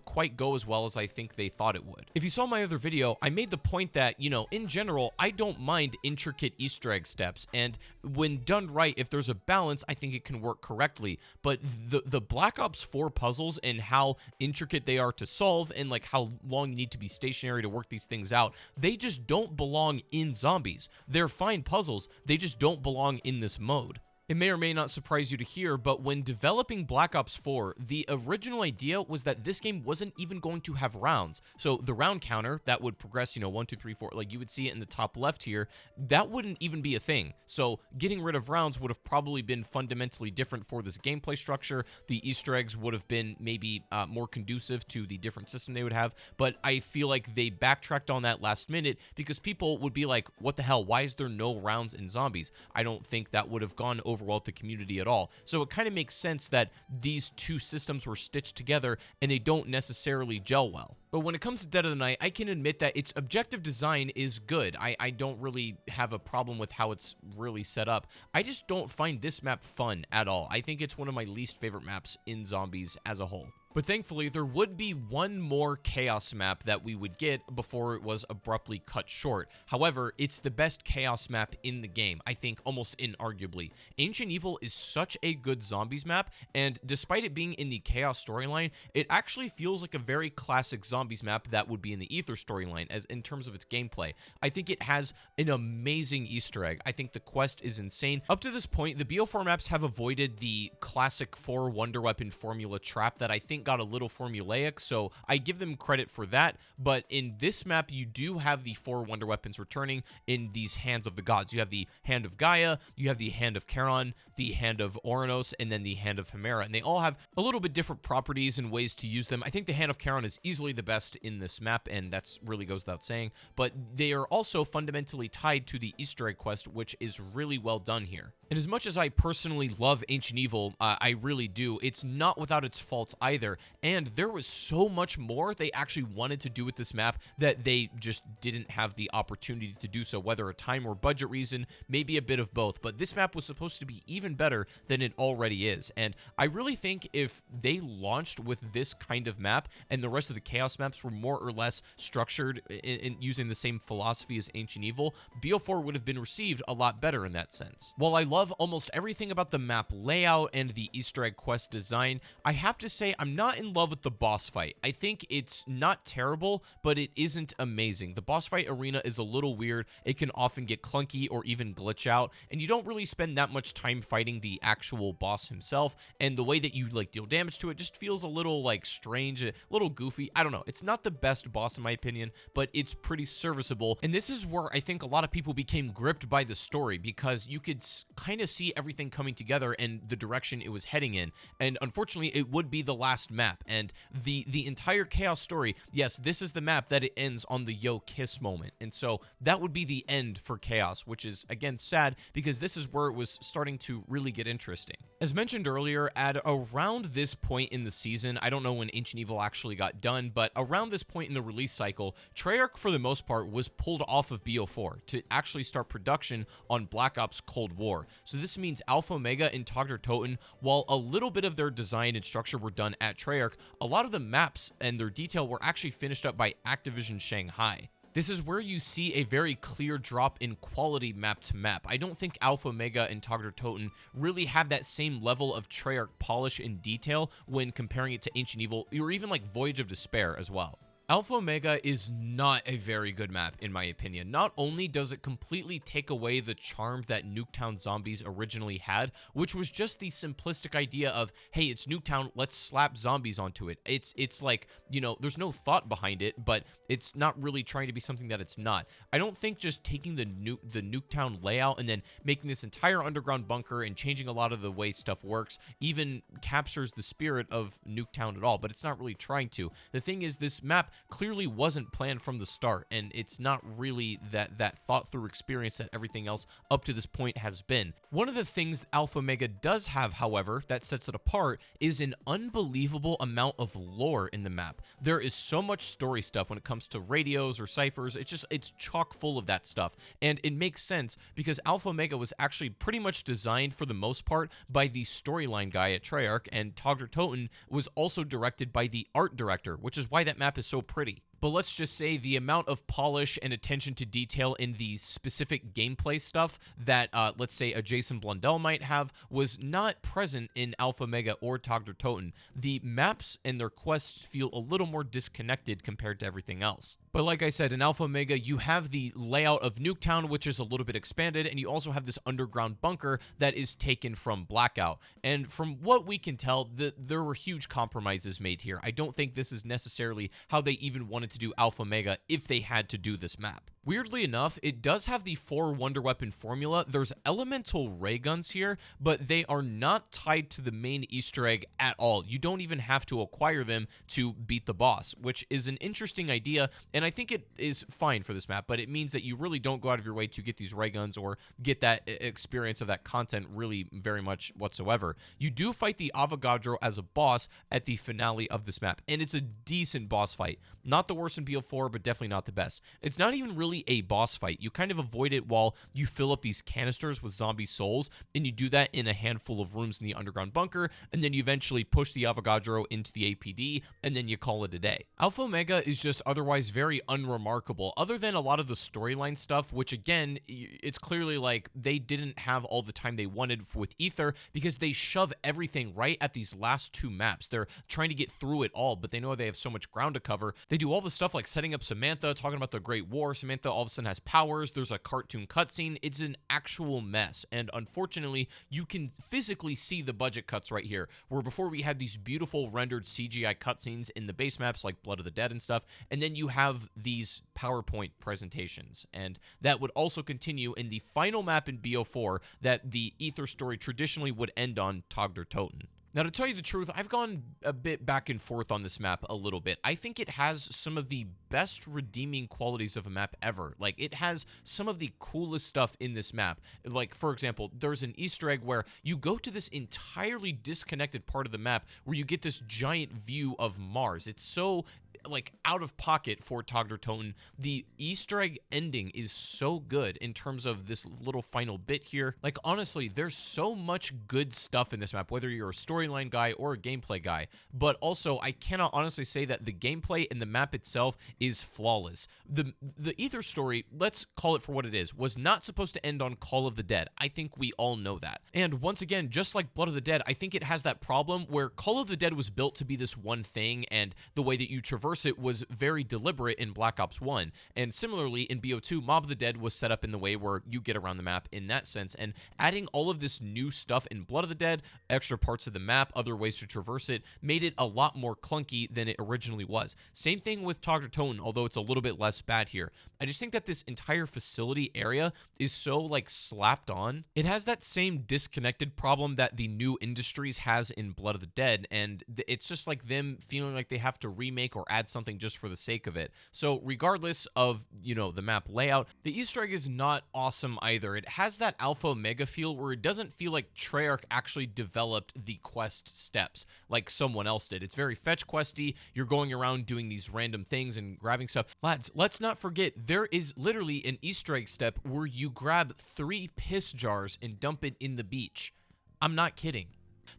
quite go as well as I think they thought it would. If you saw my other video, I made the point that, you know, in general, I don't mind intricate Easter egg steps, and when done right, if there's a balance, I think it can work correctly. But the Black Ops 4 puzzles and how intricate they are to solve and like how long you need to be stationary to work these things out, they just don't belong in Zombies. They're fine puzzles, they just don't belong in this mode. It may or may not surprise you to hear, but when developing Black Ops 4, the original idea was that this game wasn't even going to have rounds. So the round counter that would progress, you know, 1, 2, 3, 4, like you would see it in the top left here, that wouldn't even be a thing. So getting rid of rounds would have probably been fundamentally different for this gameplay structure. The Easter eggs would have been maybe more conducive to the different system they would have, but I feel like they backtracked on that last minute because people would be like, what the hell, why is there no rounds in Zombies? I don't think that would have gone over well with the community at all. So it kind of makes sense that these two systems were stitched together and they don't necessarily gel well. But when it comes to Dead of the Night, I can admit that its objective design is good. I don't really have a problem with how it's really set up. I just don't find this map fun at all. I think it's one of my least favorite maps in Zombies as a whole. But thankfully, there would be one more Chaos map that we would get before it was abruptly cut short. However, it's the best Chaos map in the game, I think almost inarguably. Ancient Evil is such a good Zombies map, and despite it being in the Chaos storyline, it actually feels like a very classic Zombies Zombies map that would be in the Ether storyline as in terms of its gameplay. I think it has an amazing Easter egg. I think the quest is insane. Up to this point, the Bo4 maps have avoided the classic 4 Wonder Weapon formula trap that I think got a little formulaic, so I give them credit for that. But in this map, you do have the 4 Wonder Weapons returning in these Hands of the Gods. You have the Hand of Gaia, you have the Hand of Charon, the Hand of Oranos, and then the Hand of Hemera, and they all have a little bit different properties and ways to use them. I think the Hand of Charon is easily the best in this map, and that's really goes without saying, but they are also fundamentally tied to the Easter egg quest, which is really well done here. And as much as I personally love Ancient Evil, I really do, it's not without its faults either, and there was so much more they actually wanted to do with this map that they just didn't have the opportunity to do so, whether a time or budget reason, maybe a bit of both, but this map was supposed to be even better than it already is, and I really think if they launched with this kind of map and the rest of the Chaos maps were more or less structured in using the same philosophy as Ancient Evil, Bo4 would have been received a lot better in that sense. While I love almost everything about the map layout and the Easter egg quest design, I have to say I'm not in love with the boss fight. I think it's not terrible, but it isn't amazing. The boss fight arena is a little weird, it can often get clunky or even glitch out, and you don't really spend that much time fighting the actual boss himself, and the way that you like deal damage to it just feels a little like strange, a little goofy. I don't know, it's not the best boss in my opinion, but it's pretty serviceable, and this is where I think a lot of people became gripped by the story, because you could kind of see everything coming together and the direction it was heading in, and unfortunately it would be the last map, and the entire Chaos story, yes, this is the map that it ends on the Yo Kiss moment, and so that would be the end for Chaos, which is again sad because this is where it was starting to really get interesting. As mentioned earlier, at around this point in the season, I don't know when Ancient Evil actually got done, but around this point in the release cycle, Treyarch for the most part was pulled off of Bo4 to actually start production on Black Ops Cold War. So this means Alpha Omega and Toten, while a little bit of their design and structure were done at Treyarch, a lot of the maps and their detail were actually finished up by Activision Shanghai. This is where you see a very clear drop in quality map to map. I don't think Alpha Omega and Toten really have that same level of Treyarch polish and detail when comparing it to Ancient Evil, or even like Voyage of Despair as well. Alpha Omega is not a very good map, in my opinion. Not only does it completely take away the charm that Nuketown Zombies originally had, which was just the simplistic idea of, hey, it's Nuketown, let's slap zombies onto it. It's like, you know, there's no thought behind it, but it's not really trying to be something that it's not. I don't think just taking the Nuketown layout and then making this entire underground bunker and changing a lot of the way stuff works even captures the spirit of Nuketown at all, but it's not really trying to. The thing is, this map clearly wasn't planned from the start, and it's not really that thought through experience that everything else up to this point has been. One of the things Alpha Omega does have, however, that sets it apart is an unbelievable amount of lore in the map. There is so much story stuff when it comes to radios or ciphers. It's chock full of that stuff, and it makes sense because Alpha Omega was actually pretty much designed for the most part by the storyline guy at Treyarch, and Toten was also directed by the art director, which is why that map is so pretty. But let's just say the amount of polish and attention to detail in the specific gameplay stuff that, let's say, a Jason Blundell might have was not present in Alpha Omega or Toten. The maps and their quests feel a little more disconnected compared to everything else. But like I said, in Alpha Omega, you have the layout of Nuketown, which is a little bit expanded, and you also have this underground bunker that is taken from Blackout. And from what we can tell, there were huge compromises made here. I don't think this is necessarily how they even wanted to do Alpha Omega if they had to do this map. Weirdly enough, it does have the 4 Wonder Weapon formula. There's elemental ray guns here, but they are not tied to the main Easter egg at all. You don't even have to acquire them to beat the boss, which is an interesting idea, and I think it is fine for this map, but it means that you really don't go out of your way to get these ray guns or get that experience of that content really very much whatsoever. You do fight the Avogadro as a boss at the finale of this map, and it's a decent boss fight. Not the worst in Bo4, but definitely not the best. It's not even really really a boss fight. You kind of avoid it while you fill up these canisters with zombie souls, and you do that in a handful of rooms in the underground bunker, and then you eventually push the Avogadro into the APD, and then you call it a day. Alpha Omega is just otherwise very unremarkable, other than a lot of the storyline stuff, which again, it's clearly like they didn't have all the time they wanted with Ether, because they shove everything right at these last 2 maps. They're trying to get through it all, but they know they have so much ground to cover. They do all the stuff like setting up Samantha, talking about the Great War. Samantha all of a sudden has powers. There's a cartoon cutscene. It's an actual mess, and unfortunately, you can physically see the budget cuts right here, where before we had these beautiful rendered CGI cutscenes in the base maps like Blood of the Dead and stuff, and then you have these PowerPoint presentations, and that would also continue in the final map in BO4 that the Ether story traditionally would end on, Togder Toten. Now, to tell you the truth, I've gone a bit back and forth on this map a little bit. I think it has some of the best redeeming qualities of a map ever. Like, it has some of the coolest stuff in this map. Like, for example, there's an Easter egg where you go to this entirely disconnected part of the map where you get this giant view of Mars. It's so like out of pocket for Togder Toten. The Easter egg ending is so good in terms of this little final bit here. Like, honestly, there's so much good stuff in this map, whether you're a storyline guy or a gameplay guy. But also, I cannot honestly say that the gameplay and the map itself is flawless. The Ether story, let's call it for what it is, was not supposed to end on Call of the Dead. I think we all know that. And once again, just like Blood of the Dead, I think it has that problem where Call of the Dead was built to be this one thing, and the way that you traverse it was very deliberate in Black Ops 1. And similarly, in BO2, Mob of the Dead was set up in the way where you get around the map in that sense. And adding all of this new stuff in Blood of the Dead, extra parts of the map, other ways to traverse it, made it a lot more clunky than it originally was. Same thing with Togder Toten, although it's a little bit less bad here. I just think that this entire facility area is so, like, slapped on. It has that same disconnected problem that the New Industries has in Blood of the Dead, and it's just like them feeling like they have to remake or add something just for the sake of it. So regardless of, you know, the map layout, the Easter egg is not awesome either. It has that Alpha Omega feel where it doesn't feel like Treyarch actually developed the quest steps like someone else did. It's very fetch questy. You're going around doing these random things and grabbing stuff. Lads, let's not forget, there is literally an Easter egg step where you grab 3 piss jars and dump it in the beach. I'm not kidding.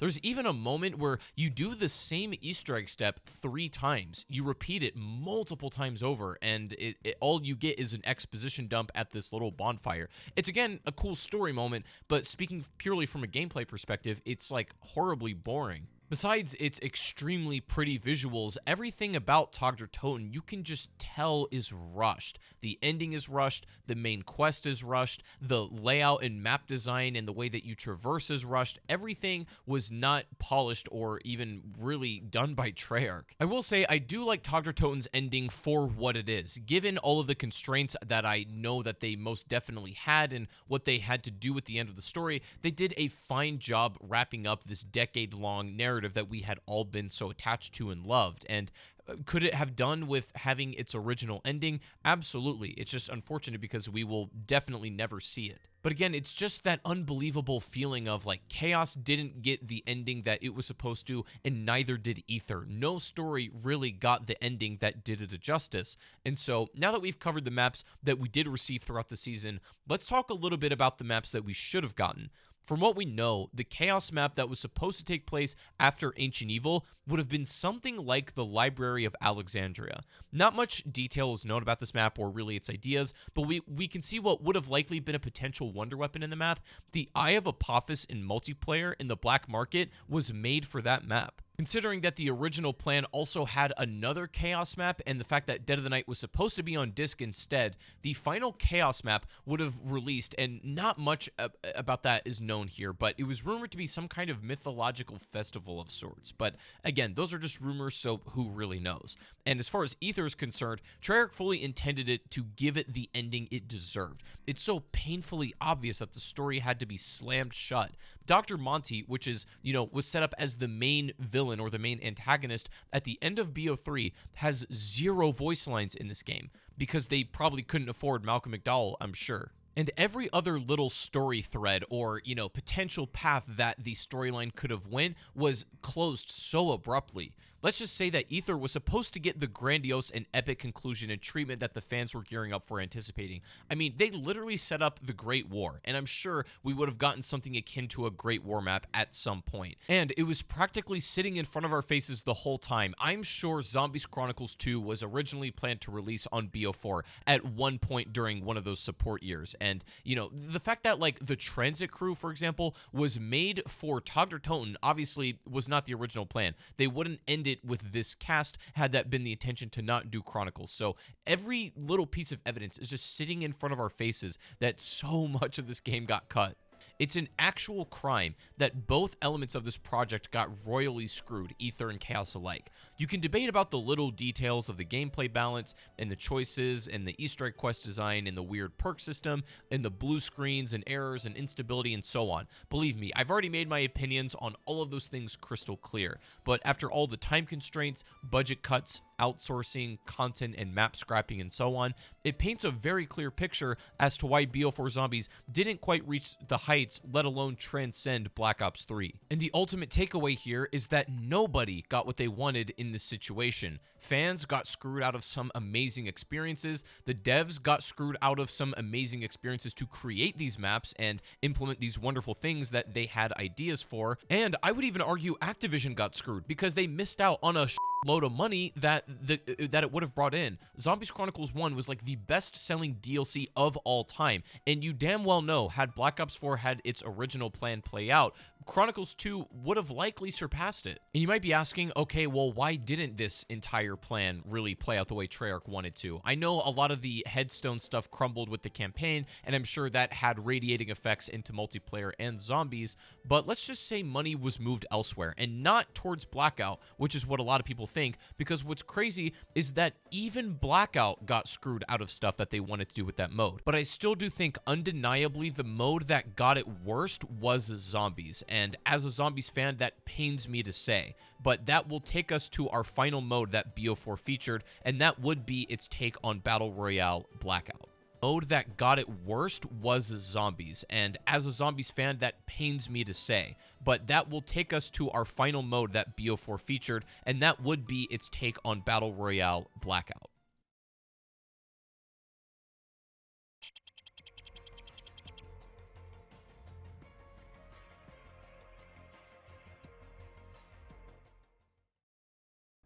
There's even a moment where you do the same Easter egg step 3 times. You repeat it multiple times over, and all you get is an exposition dump at this little bonfire. It's, again, a cool story moment, but speaking purely from a gameplay perspective, it's, like, horribly boring. Besides its extremely pretty visuals, everything about Togder Toten you can just tell is rushed. The ending is rushed, the main quest is rushed, the layout and map design and the way that you traverse is rushed. Everything was not polished or even really done by Treyarch. I will say I do like Togder Toten's ending for what it is. Given all of the constraints that I know that they most definitely had and what they had to do at the end of the story, they did a fine job wrapping up this decade-long narrative that we had all been so attached to and loved. And could it have done with having its original ending? Absolutely. It's just unfortunate because we will definitely never see it. But again, it's just that unbelievable feeling of like Chaos didn't get the ending that it was supposed to, and neither did Ether. No story really got the ending that did it a justice. And so now that we've covered the maps that we did receive throughout the season, let's talk a little bit about the maps that we should have gotten. From what we know, the Chaos map that was supposed to take place after Ancient Evil would have been something like the Library of Alexandria. Not much detail is known about this map or really its ideas, but we can see what would have likely been a potential wonder weapon in the map. The Eye of Apophis in multiplayer in the black market was made for that map. Considering that the original plan also had another Chaos map and the fact that Dead of the Night was supposed to be on disc instead, the final Chaos map would have released, and not much about that is known here, but it was rumored to be some kind of mythological festival of sorts. But again, those are just rumors, so who really knows? And as far as Ether is concerned, Treyarch fully intended it to give it the ending it deserved. It's so painfully obvious that the story had to be slammed shut. Dr. Monty, which is, was set up as the main villain or the main antagonist at the end of BO3, has 0 voice lines in this game because they probably couldn't afford Malcolm McDowell, I'm sure. And every other little story thread or, potential path that the storyline could have went was closed so abruptly. Let's just say that Ether was supposed to get the grandiose and epic conclusion and treatment that the fans were gearing up for anticipating. I mean, they literally set up the Great War, and I'm sure we would have gotten something akin to a Great War map at some point. And it was practically sitting in front of our faces the whole time. I'm sure Zombies Chronicles 2 was originally planned to release on Bo4 at one point during one of those support years. And, you know, the fact that, like, the transit crew, for example, was made for Toten obviously was not the original plan. They wouldn't end it with this cast had that been the intention to not do Chronicles. So every little piece of evidence is just sitting in front of our faces that so much of this game got cut. It's an actual crime that both elements of this project got royally screwed, Ether and Chaos alike. You can debate about the little details of the gameplay balance, and the choices, and the Easter egg quest design, and the weird perk system, and the blue screens, and errors, and instability, and so on. Believe me, I've already made my opinions on all of those things crystal clear, but after all the time constraints, budget cuts, outsourcing, content, and map scrapping, and so on, it paints a very clear picture as to why Bo4 Zombies didn't quite reach the heights, let alone transcend Black Ops 3. And the ultimate takeaway here is that nobody got what they wanted in this situation. Fans got screwed out of some amazing experiences, the devs got screwed out of some amazing experiences to create these maps and implement these wonderful things that they had ideas for, and I would even argue Activision got screwed because they missed out on a load of money that it would have brought in. Zombies Chronicles 1 was like the best-selling DLC of all time, and you damn well know had Black Ops 4 had its original plan play out, Chronicles 2 would have likely surpassed it. And you might be asking, okay, well, why didn't this entire plan really play out the way Treyarch wanted to? I know a lot of the Headstone stuff crumbled with the campaign, and I'm sure that had radiating effects into multiplayer and zombies, but let's just say money was moved elsewhere, and not towards Blackout, which is what a lot of people think, because what's crazy is that even Blackout got screwed out of stuff that they wanted to do with that mode. But I still do think undeniably the mode that got it worst was zombies. And as a Zombies fan, that pains me to say, but that will take us to our final mode that Bo4 featured, and that would be its take on Battle Royale Blackout. Mode that got it worst was zombies, and as a Zombies fan, that pains me to say, but that will take us to our final mode that Bo4 featured, and that would be its take on Battle Royale Blackout.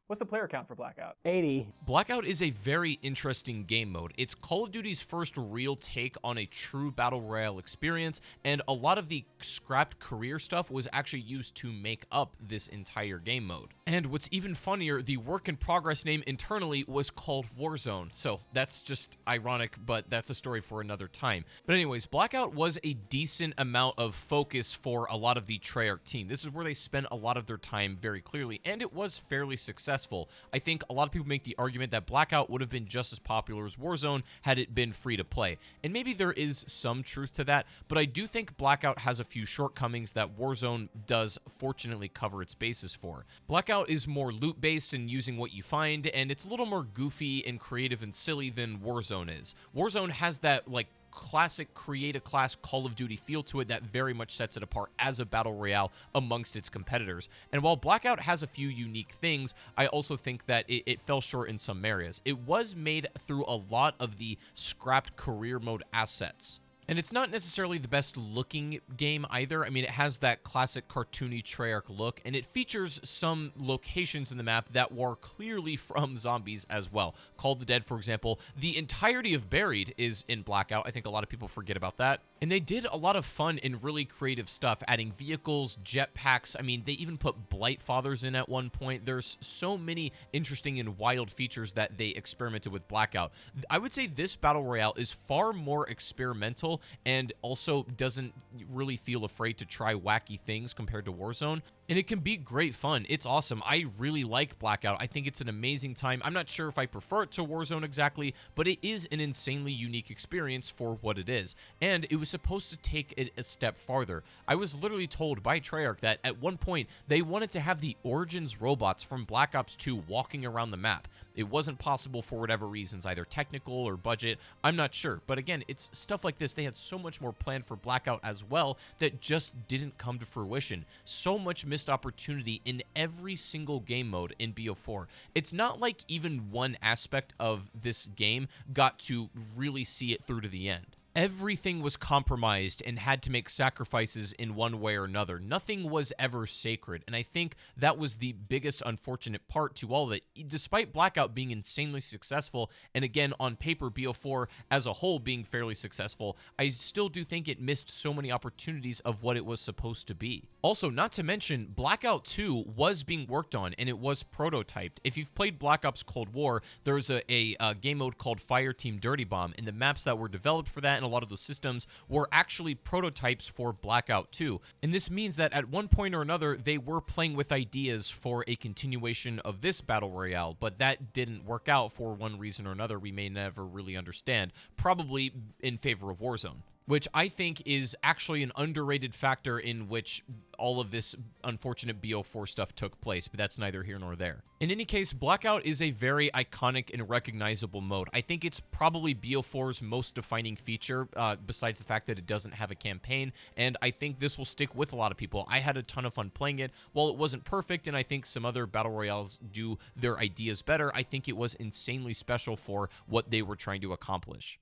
What's the player count for Blackout? 80. Blackout is a very interesting game mode. It's Call of Duty's first real take on a true Battle Royale experience, and a lot of the scrapped career stuff was actually used to make up this entire game mode. And what's even funnier, the work in progress name internally was called Warzone, so that's just ironic, but that's a story for another time. But anyways, Blackout was a decent amount of focus for a lot of the Treyarch team. This is where they spent a lot of their time very clearly, and it was fairly successful. I think a lot of people make the argument that Blackout would have been just as popular as Warzone had it been free to play. And maybe there is some truth to that, but I do think Blackout has a few shortcomings that Warzone does fortunately cover its bases for. Blackout is more loot-based and using what you find, and it's a little more goofy and creative and silly than Warzone is. Warzone has that, like, classic create a class Call of Duty feel to it that very much sets it apart as a battle royale amongst its competitors. And while Blackout has a few unique things, I also think that it fell short in some areas. It was made through a lot of the scrapped career mode assets. And it's not necessarily the best looking game either. I mean, it has that classic cartoony Treyarch look, and it features some locations in the map that were clearly from Zombies as well. Call of the Dead, for example. The entirety of Buried is in Blackout. I think a lot of people forget about that. And they did a lot of fun and really creative stuff, adding vehicles, jetpacks. I mean, they even put Blight Fathers in at one point. There's so many interesting and wild features that they experimented with Blackout. I would say this Battle Royale is far more experimental and also doesn't really feel afraid to try wacky things compared to Warzone. And it can be great fun. It's awesome. I really like Blackout. I think it's an amazing time. I'm not sure if I prefer it to Warzone exactly, but it is an insanely unique experience for what it is. And it was supposed to take it a step farther. I was literally told by Treyarch that at one point they wanted to have the Origins robots from Black Ops 2 walking around the map. It wasn't possible for whatever reasons, either technical or budget. I'm not sure. But again, it's stuff like this. They had so much more planned for Blackout as well that just didn't come to fruition. So much missed missed opportunity in every single game mode in BO4. It's not like even one aspect of this game got to really see it through to the end. Everything was compromised and had to make sacrifices in one way or another. Nothing was ever sacred, and I think that was the biggest unfortunate part to all of it. Despite Blackout being insanely successful, and again, on paper, BO4 as a whole being fairly successful, I still do think it missed so many opportunities of what it was supposed to be. Also, not to mention, Blackout 2 was being worked on, and it was prototyped. If you've played Black Ops Cold War, there's a game mode called Fireteam Dirty Bomb, and the maps that were developed for that and a lot of those systems were actually prototypes for Blackout 2. And this means that at one point or another, they were playing with ideas for a continuation of this Battle Royale, but that didn't work out for one reason or another we may never really understand, probably in favor of Warzone, which I think is actually an underrated factor in which all of this unfortunate BO4 stuff took place, but that's neither here nor there. In any case, Blackout is a very iconic and recognizable mode. I think it's probably BO4's most defining feature, besides the fact that it doesn't have a campaign, and I think this will stick with a lot of people. I had a ton of fun playing it. While it wasn't perfect, and I think some other Battle Royales do their ideas better, I think it was insanely special for what they were trying to accomplish.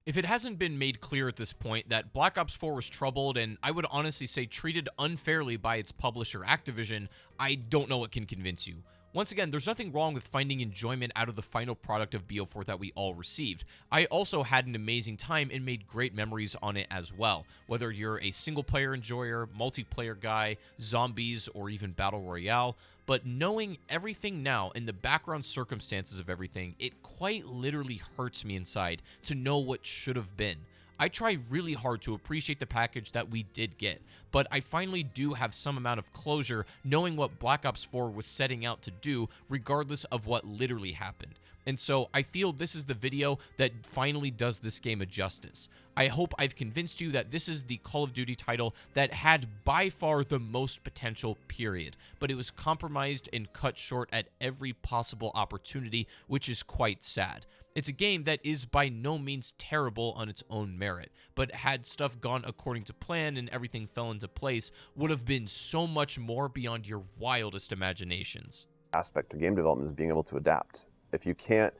If it hasn't been made clear at this point that Black Ops 4 was troubled and I would honestly say treated unfairly by its publisher Activision, I don't know what can convince you. Once again, there's nothing wrong with finding enjoyment out of the final product of BO4 that we all received. I also had an amazing time and made great memories on it as well. Whether you're a single-player enjoyer, multiplayer guy, zombies, or even Battle Royale, but knowing everything now and the background circumstances of everything, it quite literally hurts me inside to know what should have been. I try really hard to appreciate the package that we did get, but I finally do have some amount of closure knowing what Black Ops 4 was setting out to do regardless of what literally happened. And so I feel this is the video that finally does this game a justice. I hope I've convinced you that this is the Call of Duty title that had by far the most potential, period. But it was compromised and cut short at every possible opportunity, which is quite sad. It's a game that is by no means terrible on its own merit, but had stuff gone according to plan and everything fell into place, would have been so much more beyond your wildest imaginations. Aspect to game development is being able to adapt. If you can't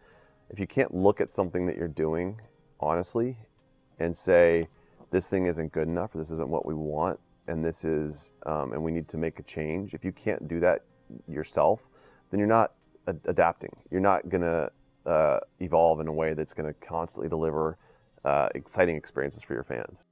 look at something that you're doing honestly and say this thing isn't good enough or this isn't what we want and this is and we need to make a change, if you can't do that yourself, then you're not adapting. You're not gonna evolve in a way that's going to constantly deliver exciting experiences for your fans.